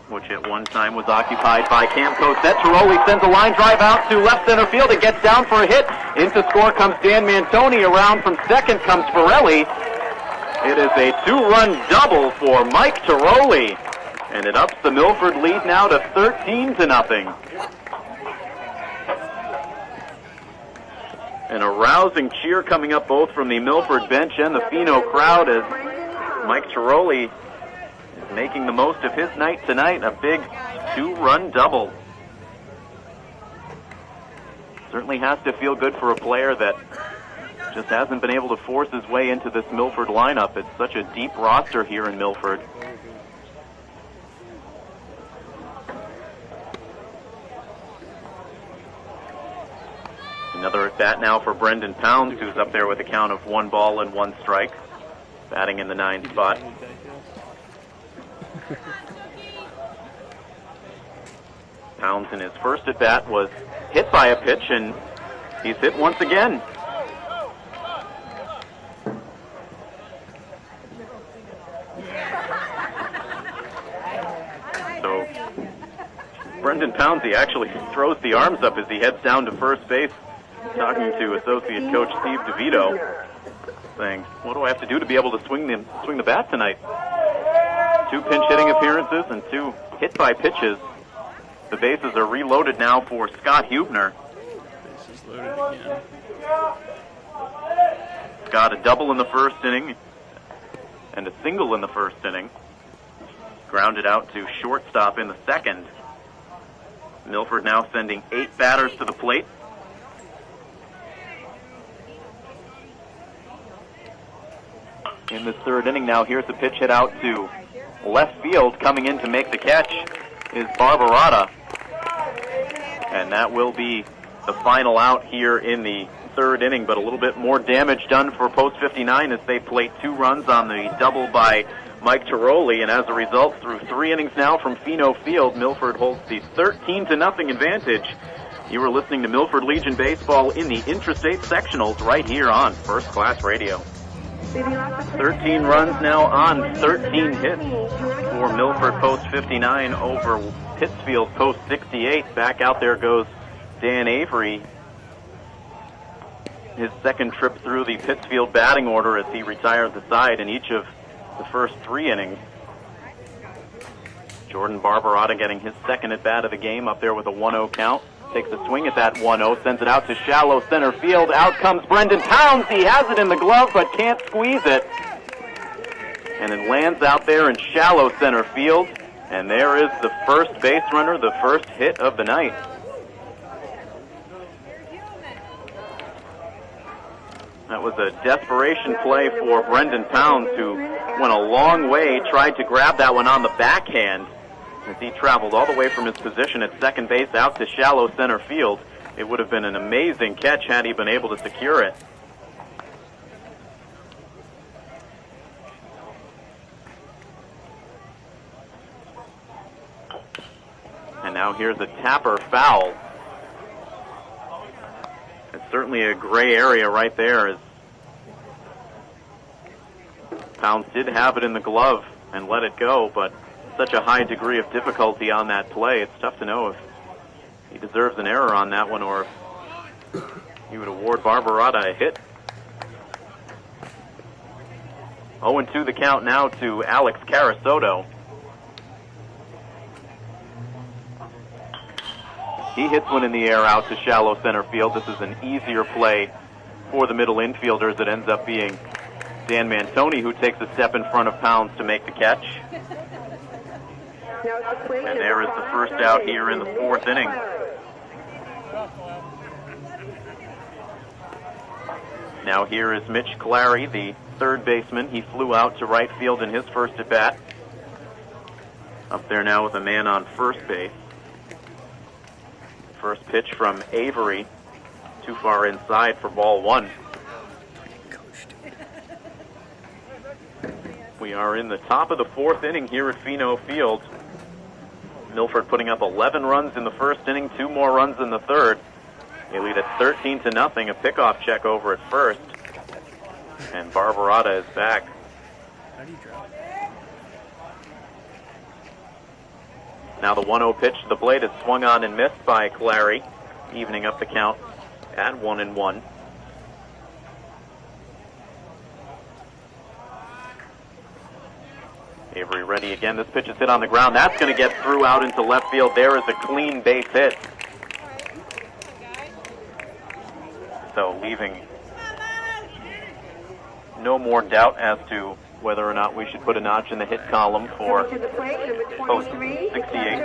S2: which at one time was occupied by Cam Cosette. Tiroli sends a line drive out to left center field. It gets down for a hit. Into score comes Dan Mantoni. Around from second comes Forelli. It is a 2-run double for Mike Tiroli, and it ups the Milford lead now to 13-0. And a rousing cheer coming up both from the Milford bench and the Fino crowd as Mike Tiroli is making the most of his night tonight. A big 2-run double. Certainly has to feel good for a player that just hasn't been able to force his way into this Milford lineup. It's such a deep roster here in Milford. Another at bat now for Brendan Pounds, who's up there with a count of 1 ball and 1 strike, batting in the 9th spot. Pounds in his first at bat was hit by a pitch, and he's hit once again. So Brendan Pounds, he actually throws the arms up as he heads down to first base, talking to associate coach Steve DeVito, saying, "What do I have to do to be able to swing the bat tonight?" 2 pinch hitting appearances and 2 hit by pitches. The bases are reloaded now for Scott Hubner.
S3: Bases loaded again.
S2: Got a double in the first inning and a single in the first inning. Grounded out to shortstop in the second. Milford now sending 8 batters to the plate. In this third inning now, here's a pitch hit out to left field. Coming in to make the catch is Barbarata. And that will be the final out here in the third inning, but a little bit more damage done for Post 59 as they plate 2 runs on the double by Mike Tiroli, and as a result, through 3 innings now from Pheno Field, Milford holds the 13-0 advantage. You are listening to Milford Legion Baseball in the Intra State Sectionals right here on First Class Radio. 13 runs now on 13 hits for Milford Post 59 over Pittsfield Post 68. Back out there goes Dan Avery. His second trip through the Pittsfield batting order as he retired the side in each of the first 3 innings. Jordan Barbarata getting his second at bat of the game up there with a 1-0 count. Takes a swing at that 1-0, sends it out to shallow center field. Out comes Brendan Pounds. He has it in the glove but can't squeeze it. And it lands out there in shallow center field. And there is the first base runner, the first hit of the night. That was a desperation play for Brendan Pounds, who went a long way, tried to grab that one on the backhand as he traveled all the way from his position at second base out to shallow center field. It would have been an amazing catch had he been able to secure it. And now here's a tapper foul. It's certainly a gray area right there, as Pounds did have it in the glove and let it go, but such a high degree of difficulty on that play, it's tough to know if he deserves an error on that one or if he would award Barbarata a hit. 0-2 the count now to Alex Carasoto. He hits one in the air out to shallow center field. This is an easier play for the middle infielders. It ends up being Dan Mantoni who takes a step in front of Pounds to make the catch. And there is the first out here in the fourth inning. Now here is Mitch Clary, the third baseman. He flew out to right field in his first at bat. Up there now with a man on first base. First pitch from Avery, too far inside for ball 1. We are in the top of the fourth inning here at Pheno Field. Milford putting up 11 runs in the first inning, 2 more runs in the third. They lead at 13-0. A pickoff check over at first. And Barbarata is back.
S3: How do you drop?
S2: Now the 1-0 pitch to the plate is swung on and missed by Clary, evening up the count at 1-1. Avery ready again. This pitch is hit on the ground. That's going to get through out into left field. There is a clean base hit. So leaving no more doubt as to whether or not we should put a notch in the hit column for Post 68.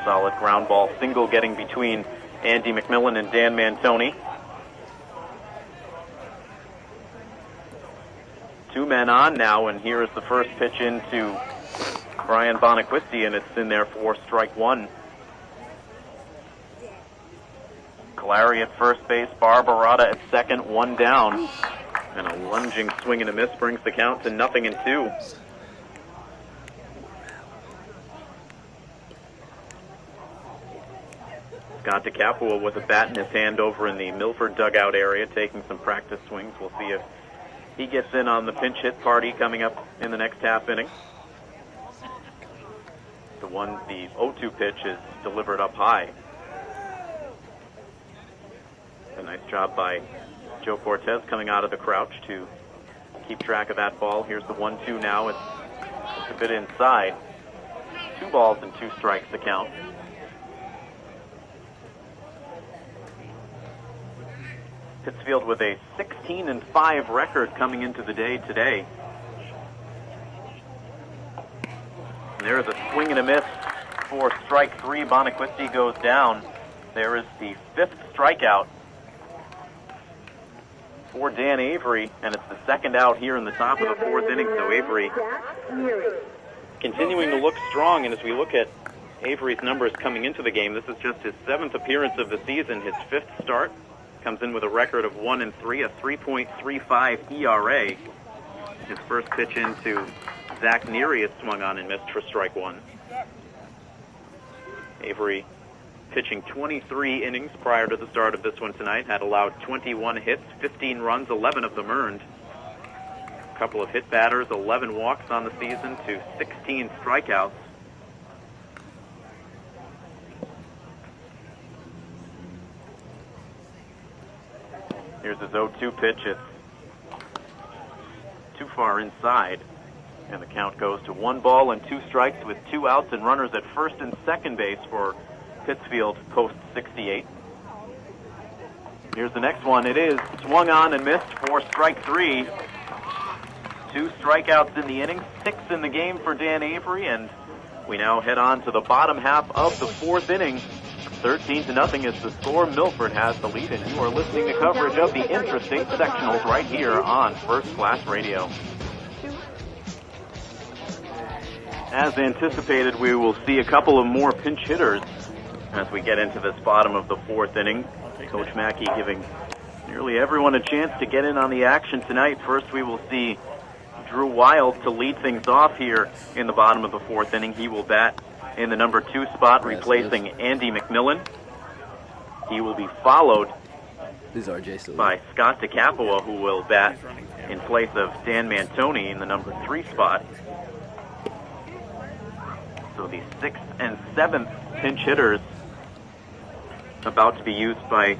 S2: Solid ground ball single getting between Andy McMillan and Dan Mantoni. 2 men on now, and here is the first pitch into Brian Bonaquisti, and it's in there for strike 1. Clary at first base, Barbarata at second, 1 down. And a lunging swing and a miss brings the count to 0-2. Scott DeCapua with a bat in his hand over in the Milford dugout area, taking some practice swings. We'll see if he gets in on the pinch hit party coming up in the next half inning. The 0-2 pitch is delivered up high. A nice job by Joe Cortez coming out of the crouch to keep track of that ball. Here's the 1-2 now. It's a bit inside. 2 balls and 2 strikes to count. Pittsfield with a 16-5 record coming into the day today. And there is a swing and a miss for strike 3. Bonaquisti goes down. There is the 5th strikeout for Dan Avery, and it's the 2nd out here in the top of the 4th inning. So Avery continuing to look strong, and as we look at Avery's numbers coming into the game, this is just his 7th appearance of the season, his 5th start. Comes in with a record of 1-3, a 3.35 ERA. His first pitch into Zach Neary is swung on and missed for strike 1. Avery pitching 23 innings prior to the start of this one tonight, had allowed 21 hits, 15 runs, 11 of them earned. A couple of hit batters, 11 walks on the season to 16 strikeouts. Here's his 0-2 pitch. It's too far inside, and the count goes to 1 ball and 2 strikes with 2 outs and runners at first and second base for Pittsfield post 68. Here's the next one. It is swung on and missed for strike 3. 2 strikeouts in the inning, 6 in the game for Dan Avery, and we now head on to the bottom half of the 4th inning. 13-0 is the score. Milford has the lead, and you are listening to coverage of the Intra State Sectionals right here on First Class Radio. As anticipated, we will see a couple of more pinch hitters as we get into this bottom of the 4th inning. Coach Mackey giving nearly everyone a chance to get in on the action tonight. First, we will see Drew Wild to lead things off here in the bottom of the 4th inning. He will bat in the number 2 spot, replacing Andy McMillan. He will be followed by Scott DeCapua, who will bat in place of Dan Mantoni in the number 3 spot. So the 6th and 7th pinch hitters about to be used by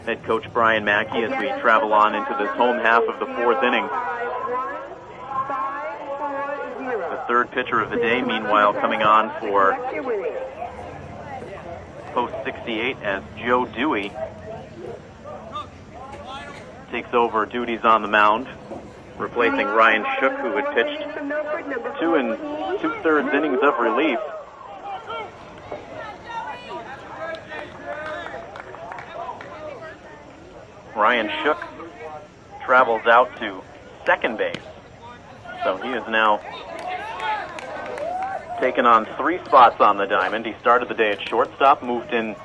S2: head coach Brian Mackey as we travel on into this home half of the 4th inning. The 3rd pitcher of the day, meanwhile, coming on for post 68 as Joe Dewey takes over duties on the mound, replacing Ryan Shook, who had pitched 2 2/3 innings of relief. Ryan Shook travels out to second base. So he is now taken on 3 spots on the diamond. He started the day at shortstop, moved in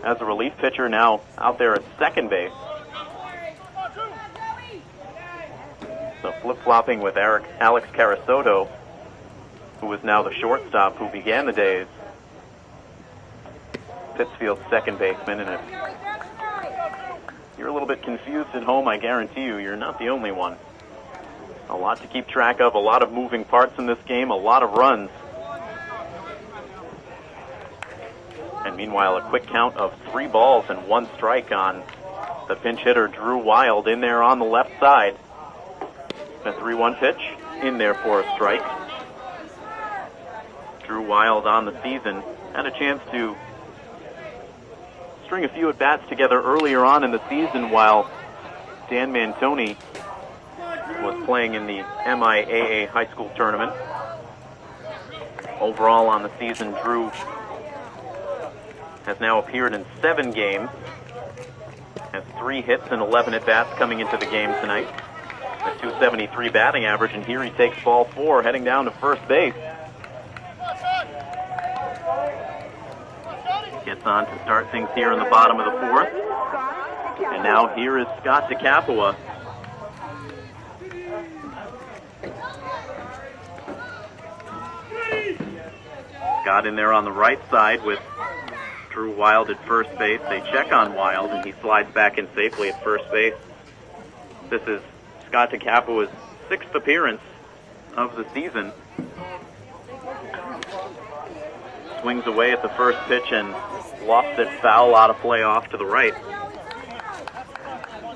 S2: as a relief pitcher, now out there at second base. So flip-flopping with Alex Carasoto, who is now the shortstop, who began the day as Pittsfield's second baseman. And if you're a little bit confused at home, I guarantee you're not the only one. A lot to keep track of, a lot of moving parts in this game, a lot of runs. And meanwhile, a quick count of 3 balls and 1 strike on the pinch hitter, Drew Wild, in there on the left side. A 3-1 pitch in there for a strike. Drew Wild on the season had a chance to string a few at-bats together earlier on in the season while Dan Mantoni was playing in the MIAA high school tournament. Overall on the season, Drew has now appeared in 7 games, has 3 hits and 11 at-bats coming into the game tonight. A .273 batting average, and here he takes ball 4, heading down to first base. Gets on to start things here in the bottom of the 4th. And now here is Scott DeCapua. Scott in there on the right side with Drew Wild at first base. They check on Wild, and he slides back in safely at first base. This is Scott DeCapua's 6th appearance of the season. Swings away at the first pitch and lofts it foul out of play off to the right.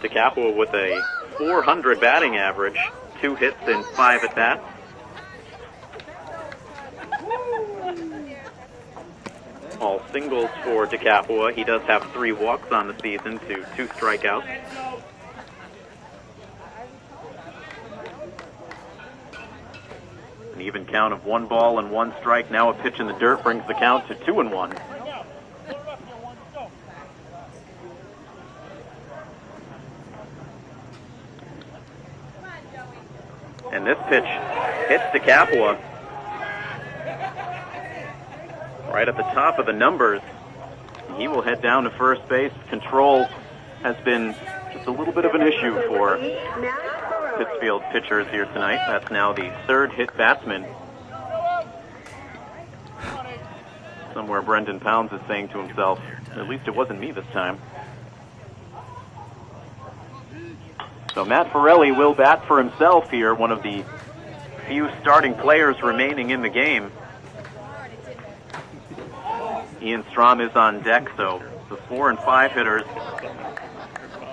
S2: DeCapua with a .400 batting average, 2 hits in 5 at-bats. All singles for DeCapua. He does have 3 walks on the season to 2 strikeouts. An even count of 1 ball and 1 strike. Now a pitch in the dirt brings the count to 2-1. And this pitch hits DeCapua right at the top of the numbers. He will head down to first base. Control has been just a little bit of an issue for Pittsfield pitchers here tonight. That's now the 3rd hit batsman. Somewhere Brendan Pounds is saying to himself, at least it wasn't me this time. So Matt Forelli will bat for himself here, one of the few starting players remaining in the game. Ian Strom is on deck, so the 4 and 5 hitters,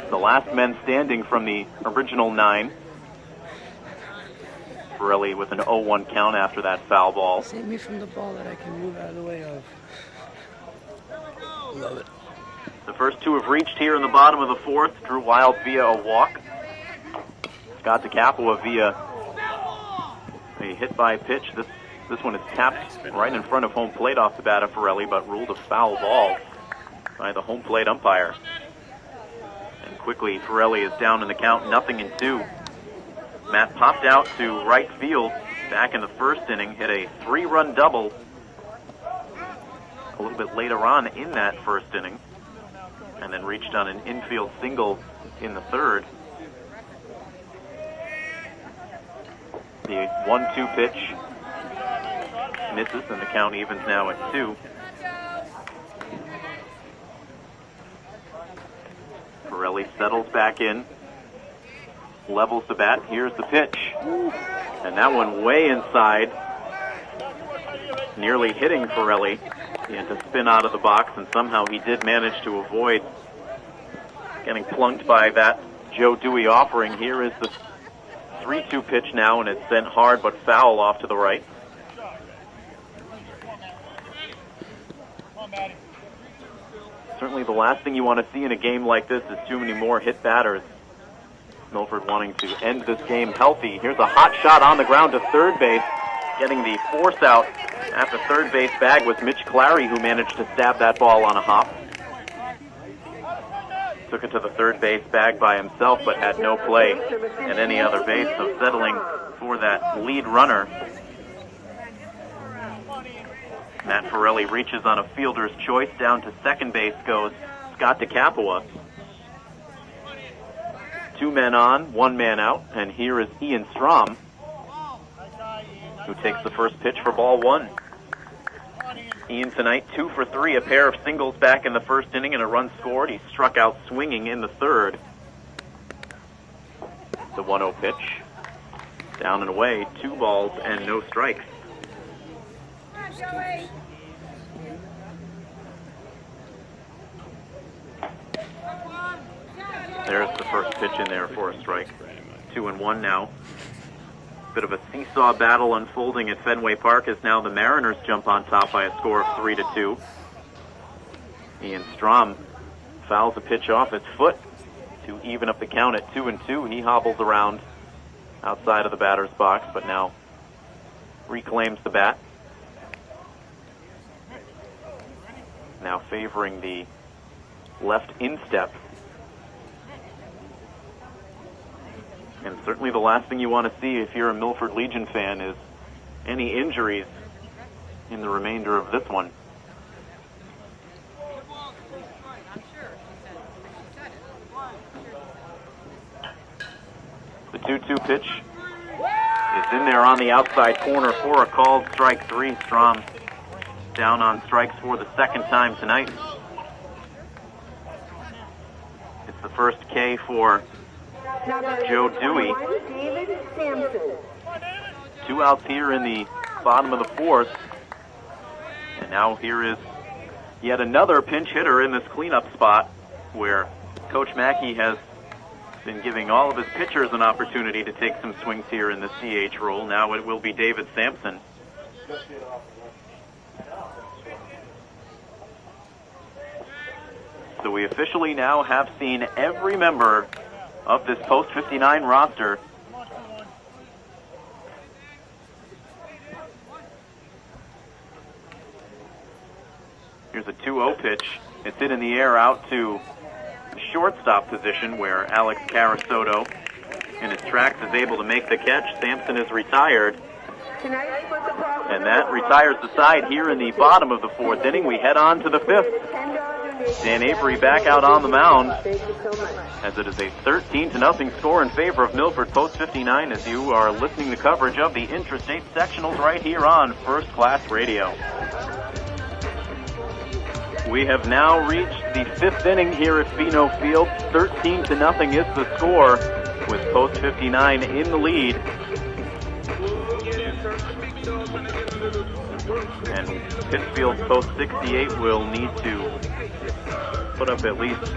S2: the last men standing from the original 9. Forelli with an 0-1 count after that foul ball.
S4: Save me from the ball that I can move out of the way of. Love it.
S2: The first 2 have reached here in the bottom of the 4th. Drew Wild via a walk. Scott DeCapua via a hit-by-pitch. This one is tapped right in front of home plate off the bat of Forelli, but ruled a foul ball by the home plate umpire. And quickly, Forelli is down in the count, 0-2. Matt popped out to right field back in the 1st inning, hit a 3-run double a little bit later on in that 1st inning, and then reached on an infield single in the 3rd. The 1-2 pitch misses, and the count evens now at 2. Forelli settles back in, levels the bat. Here's the pitch, and that one way inside, nearly hitting Forelli. He had to spin out of the box, and somehow he did manage to avoid getting plunked by that Joe Dewey offering. Here is the 3-2 pitch now, and it's sent hard but foul off to the right. Certainly the last thing you want to see in a game like this is too many more hit batters. Milford wanting to end this game healthy. Here's a hot shot on the ground to third base. Getting the force out at the third base bag was Mitch Clary, who managed to stab that ball on a hop. Took it to the third base bag by himself, but had no play at any other base, so settling for that lead runner. Matt Forelli reaches on a fielder's choice. Down to second base goes Scott DeCapua. 2 men on, 1 man out, and here is Ian Strom, who takes the first pitch for ball 1. Ian tonight 2 for 3, a pair of singles back in the 1st inning and a run scored. He struck out swinging in the 3rd. The 1-0 pitch. Down and away, 2 balls and no strikes. There's the first pitch in there for a strike. 2-1 now. Bit of a seesaw battle unfolding at Fenway Park as now the Mariners jump on top by a score of 3-2. Ian Strom fouls a pitch off his foot to even up the count at 2-2. He hobbles around outside of the batter's box, but now reclaims the bat. Now favoring the left instep. And certainly the last thing you want to see if you're a Milford Legion fan is any injuries in the remainder of this one. The 2-2 pitch is in there on the outside corner for a called strike 3. Strom down on strikes for the 2nd time tonight. It's the first K for Joe Dewey. 2 outs here in the bottom of the 4th. And now here is yet another pinch hitter in this cleanup spot where Coach Mackey has been giving all of his pitchers an opportunity to take some swings here in the CH role. Now it will be David Sampson. So we officially now have seen every member of this post-59 roster. Here's a 2-0 pitch. It's hit in the air out to shortstop position where Alex Carasoto in his tracks is able to make the catch. Sampson is retired. And that retires the side here in the bottom of the fourth inning. We head on to the fifth. Dan Avery back out on the mound as it is a 13-0 score in favor of Milford post-59 as you are listening to coverage of the Intra State Sectionals right here on First Class Radio. We have now reached the fifth inning here at Pheno Field. 13-0 is the score with post-59 in the lead. And Pittsfield post-68 will need to put up at least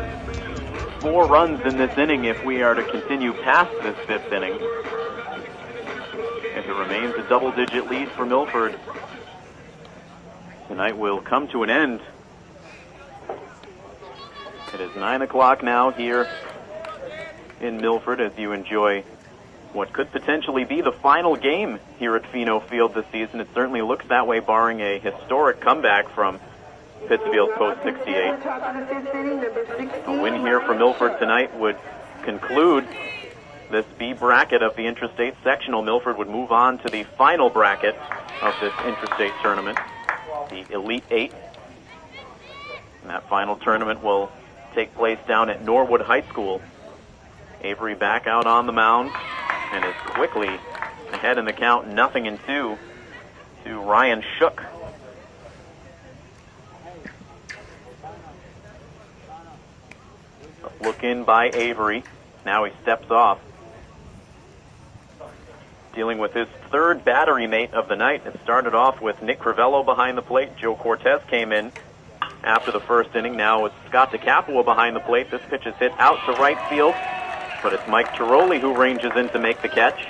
S2: 4 runs in this inning if we are to continue past this fifth inning. If it remains a double-digit lead for Milford, tonight will come to an end. It is 9 o'clock now here in Milford as you enjoy what could potentially be the final game here at Pheno Field this season. It certainly looks that way, barring a historic comeback from Pittsfield post-68. A win here for Milford tonight would conclude this B bracket of the Intra State Sectional. Milford would move on to the final bracket of this Intra State tournament, the Elite 8. And that final tournament will take place down at Norwood High School. Avery back out on the mound and is quickly ahead in the count, 0-2 to Ryan Shook. Look in by Avery. Now he steps off. Dealing with his third battery mate of the night. It started off with Nick Crivello behind the plate. Joe Cortez came in after the first inning. Now it's Scott DeCapua behind the plate. This pitch is hit out to right field, but it's Mike Tiroli who ranges in to make the catch.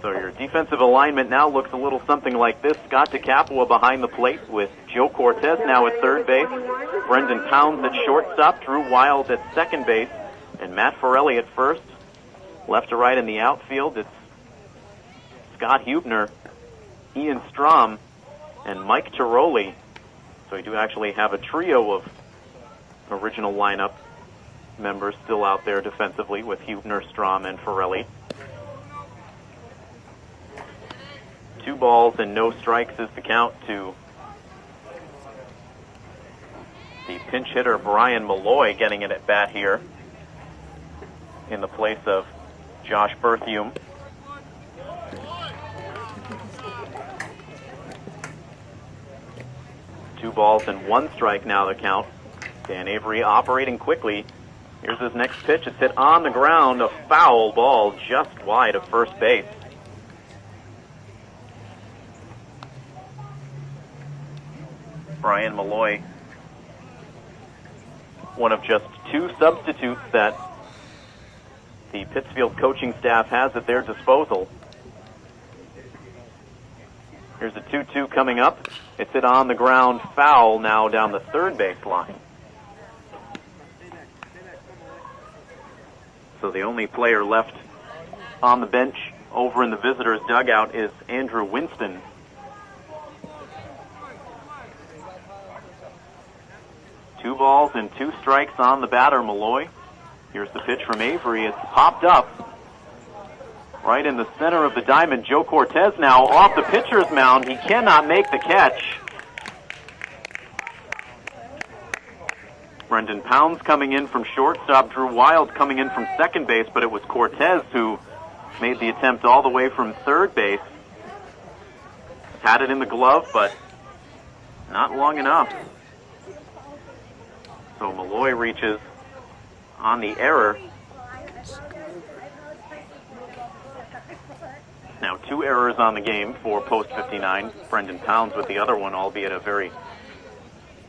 S2: So your defensive alignment now looks a little something like this. Scott DeCapua behind the plate with Joe Cortez now at third base, Brendan Pounds at shortstop, Drew Wild at second base, and Matt Forelli at first. Left to right in the outfield, it's Scott Hubner, Ian Strom, and Mike Tiroli. So we do actually have a trio of original lineup members still out there defensively with Hubner, Strom, and Forelli. 2 balls and no strikes is the count to the pinch hitter Brian Malloy getting it at bat here in the place of Josh Berthium. Two balls and 1 strike now the count. Dan Avery operating quickly. Here's his next pitch. It's hit on the ground, a foul ball just wide of first base. Brian Malloy, one of just 2 substitutes that the Pittsfield coaching staff has at their disposal. Here's a 2-2 coming up. It's hit on the ground, foul now down the third base line. So the only player left on the bench over in the visitors' dugout is Andrew Winston. Two balls and 2 strikes on the batter, Malloy. Here's the pitch from Avery. It's popped up right in the center of the diamond. Joe Cortez now off the pitcher's mound. He cannot make the catch. Brendan Pounds coming in from shortstop. Drew Wild coming in from second base, but it was Cortez who made the attempt all the way from third base. Had it in the glove, but not long enough. So Malloy reaches on the error. Now 2 errors on the game for post 59. Brendan Pounds with the other one, albeit a very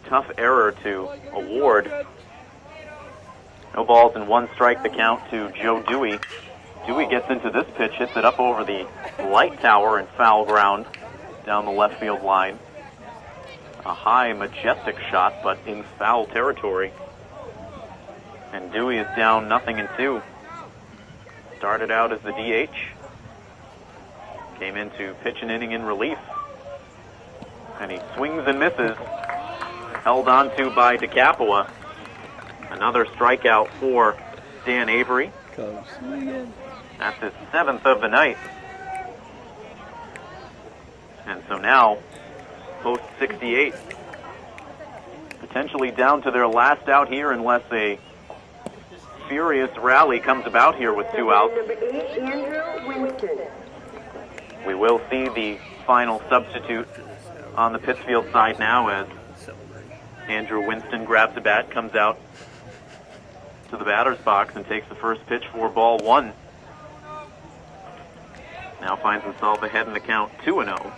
S2: tough error to award. No balls and 1 strike, the count to Joe Dewey. Dewey gets into this pitch, hits it up over the light tower and foul ground down the left field line. A high, majestic shot, but in foul territory. And Dewey is down 0-2. Started out as the DH. Came in to pitch an inning in relief. And he swings and misses. Held on to by DeCapua. Another strikeout for Dan Avery. That's his 7th of the night. And so now, post 68, potentially down to their last out here unless a furious rally comes about here with 2 outs. We will see the final substitute on the Pittsfield side now as Andrew Winston grabs a bat, comes out to the batter's box and takes the first pitch for ball 1. Now finds himself ahead in the count 2-0.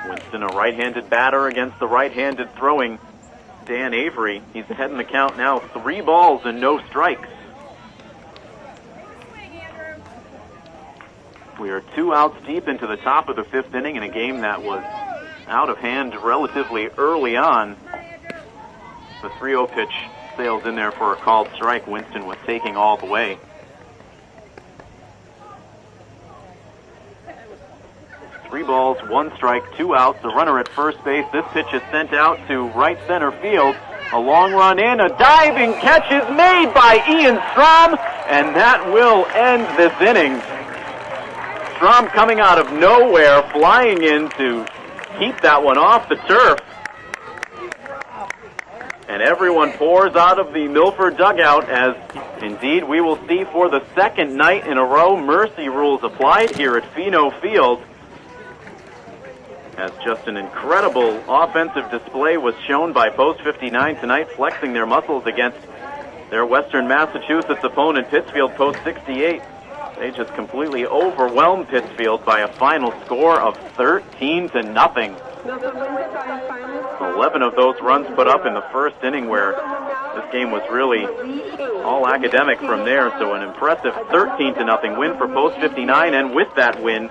S2: Winston, a right-handed batter against the right-handed throwing Dan Avery. He's ahead in the count now, 3 balls and no strikes. We are 2 outs deep into the top of the 5th inning in a game that was out of hand relatively early on. The 3-0 pitch sails in there for a called strike. Winston was taking all the way. Three balls, 1 strike, 2 outs. The runner at first base. This pitch is sent out to right center field. A long run in. A diving catch is made by Ian Strom, and that will end this inning. Strom coming out of nowhere, flying in to keep that one off the turf. And everyone pours out of the Milford dugout as, indeed, we will see for the 2nd night in a row, mercy rules applied here at Pheno Field. As just an incredible offensive display was shown by Post 59 tonight, flexing their muscles against their Western Massachusetts opponent, Pittsfield Post 68. They just completely overwhelmed Pittsfield by a final score of 13-0. 11 of those runs put up in the first inning, where this game was really all academic from there. So an impressive 13-0 win for Post 59, and with that win,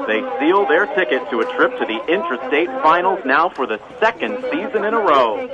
S2: they seal their ticket to a trip to the Intra State Finals now for the 2nd season in a row.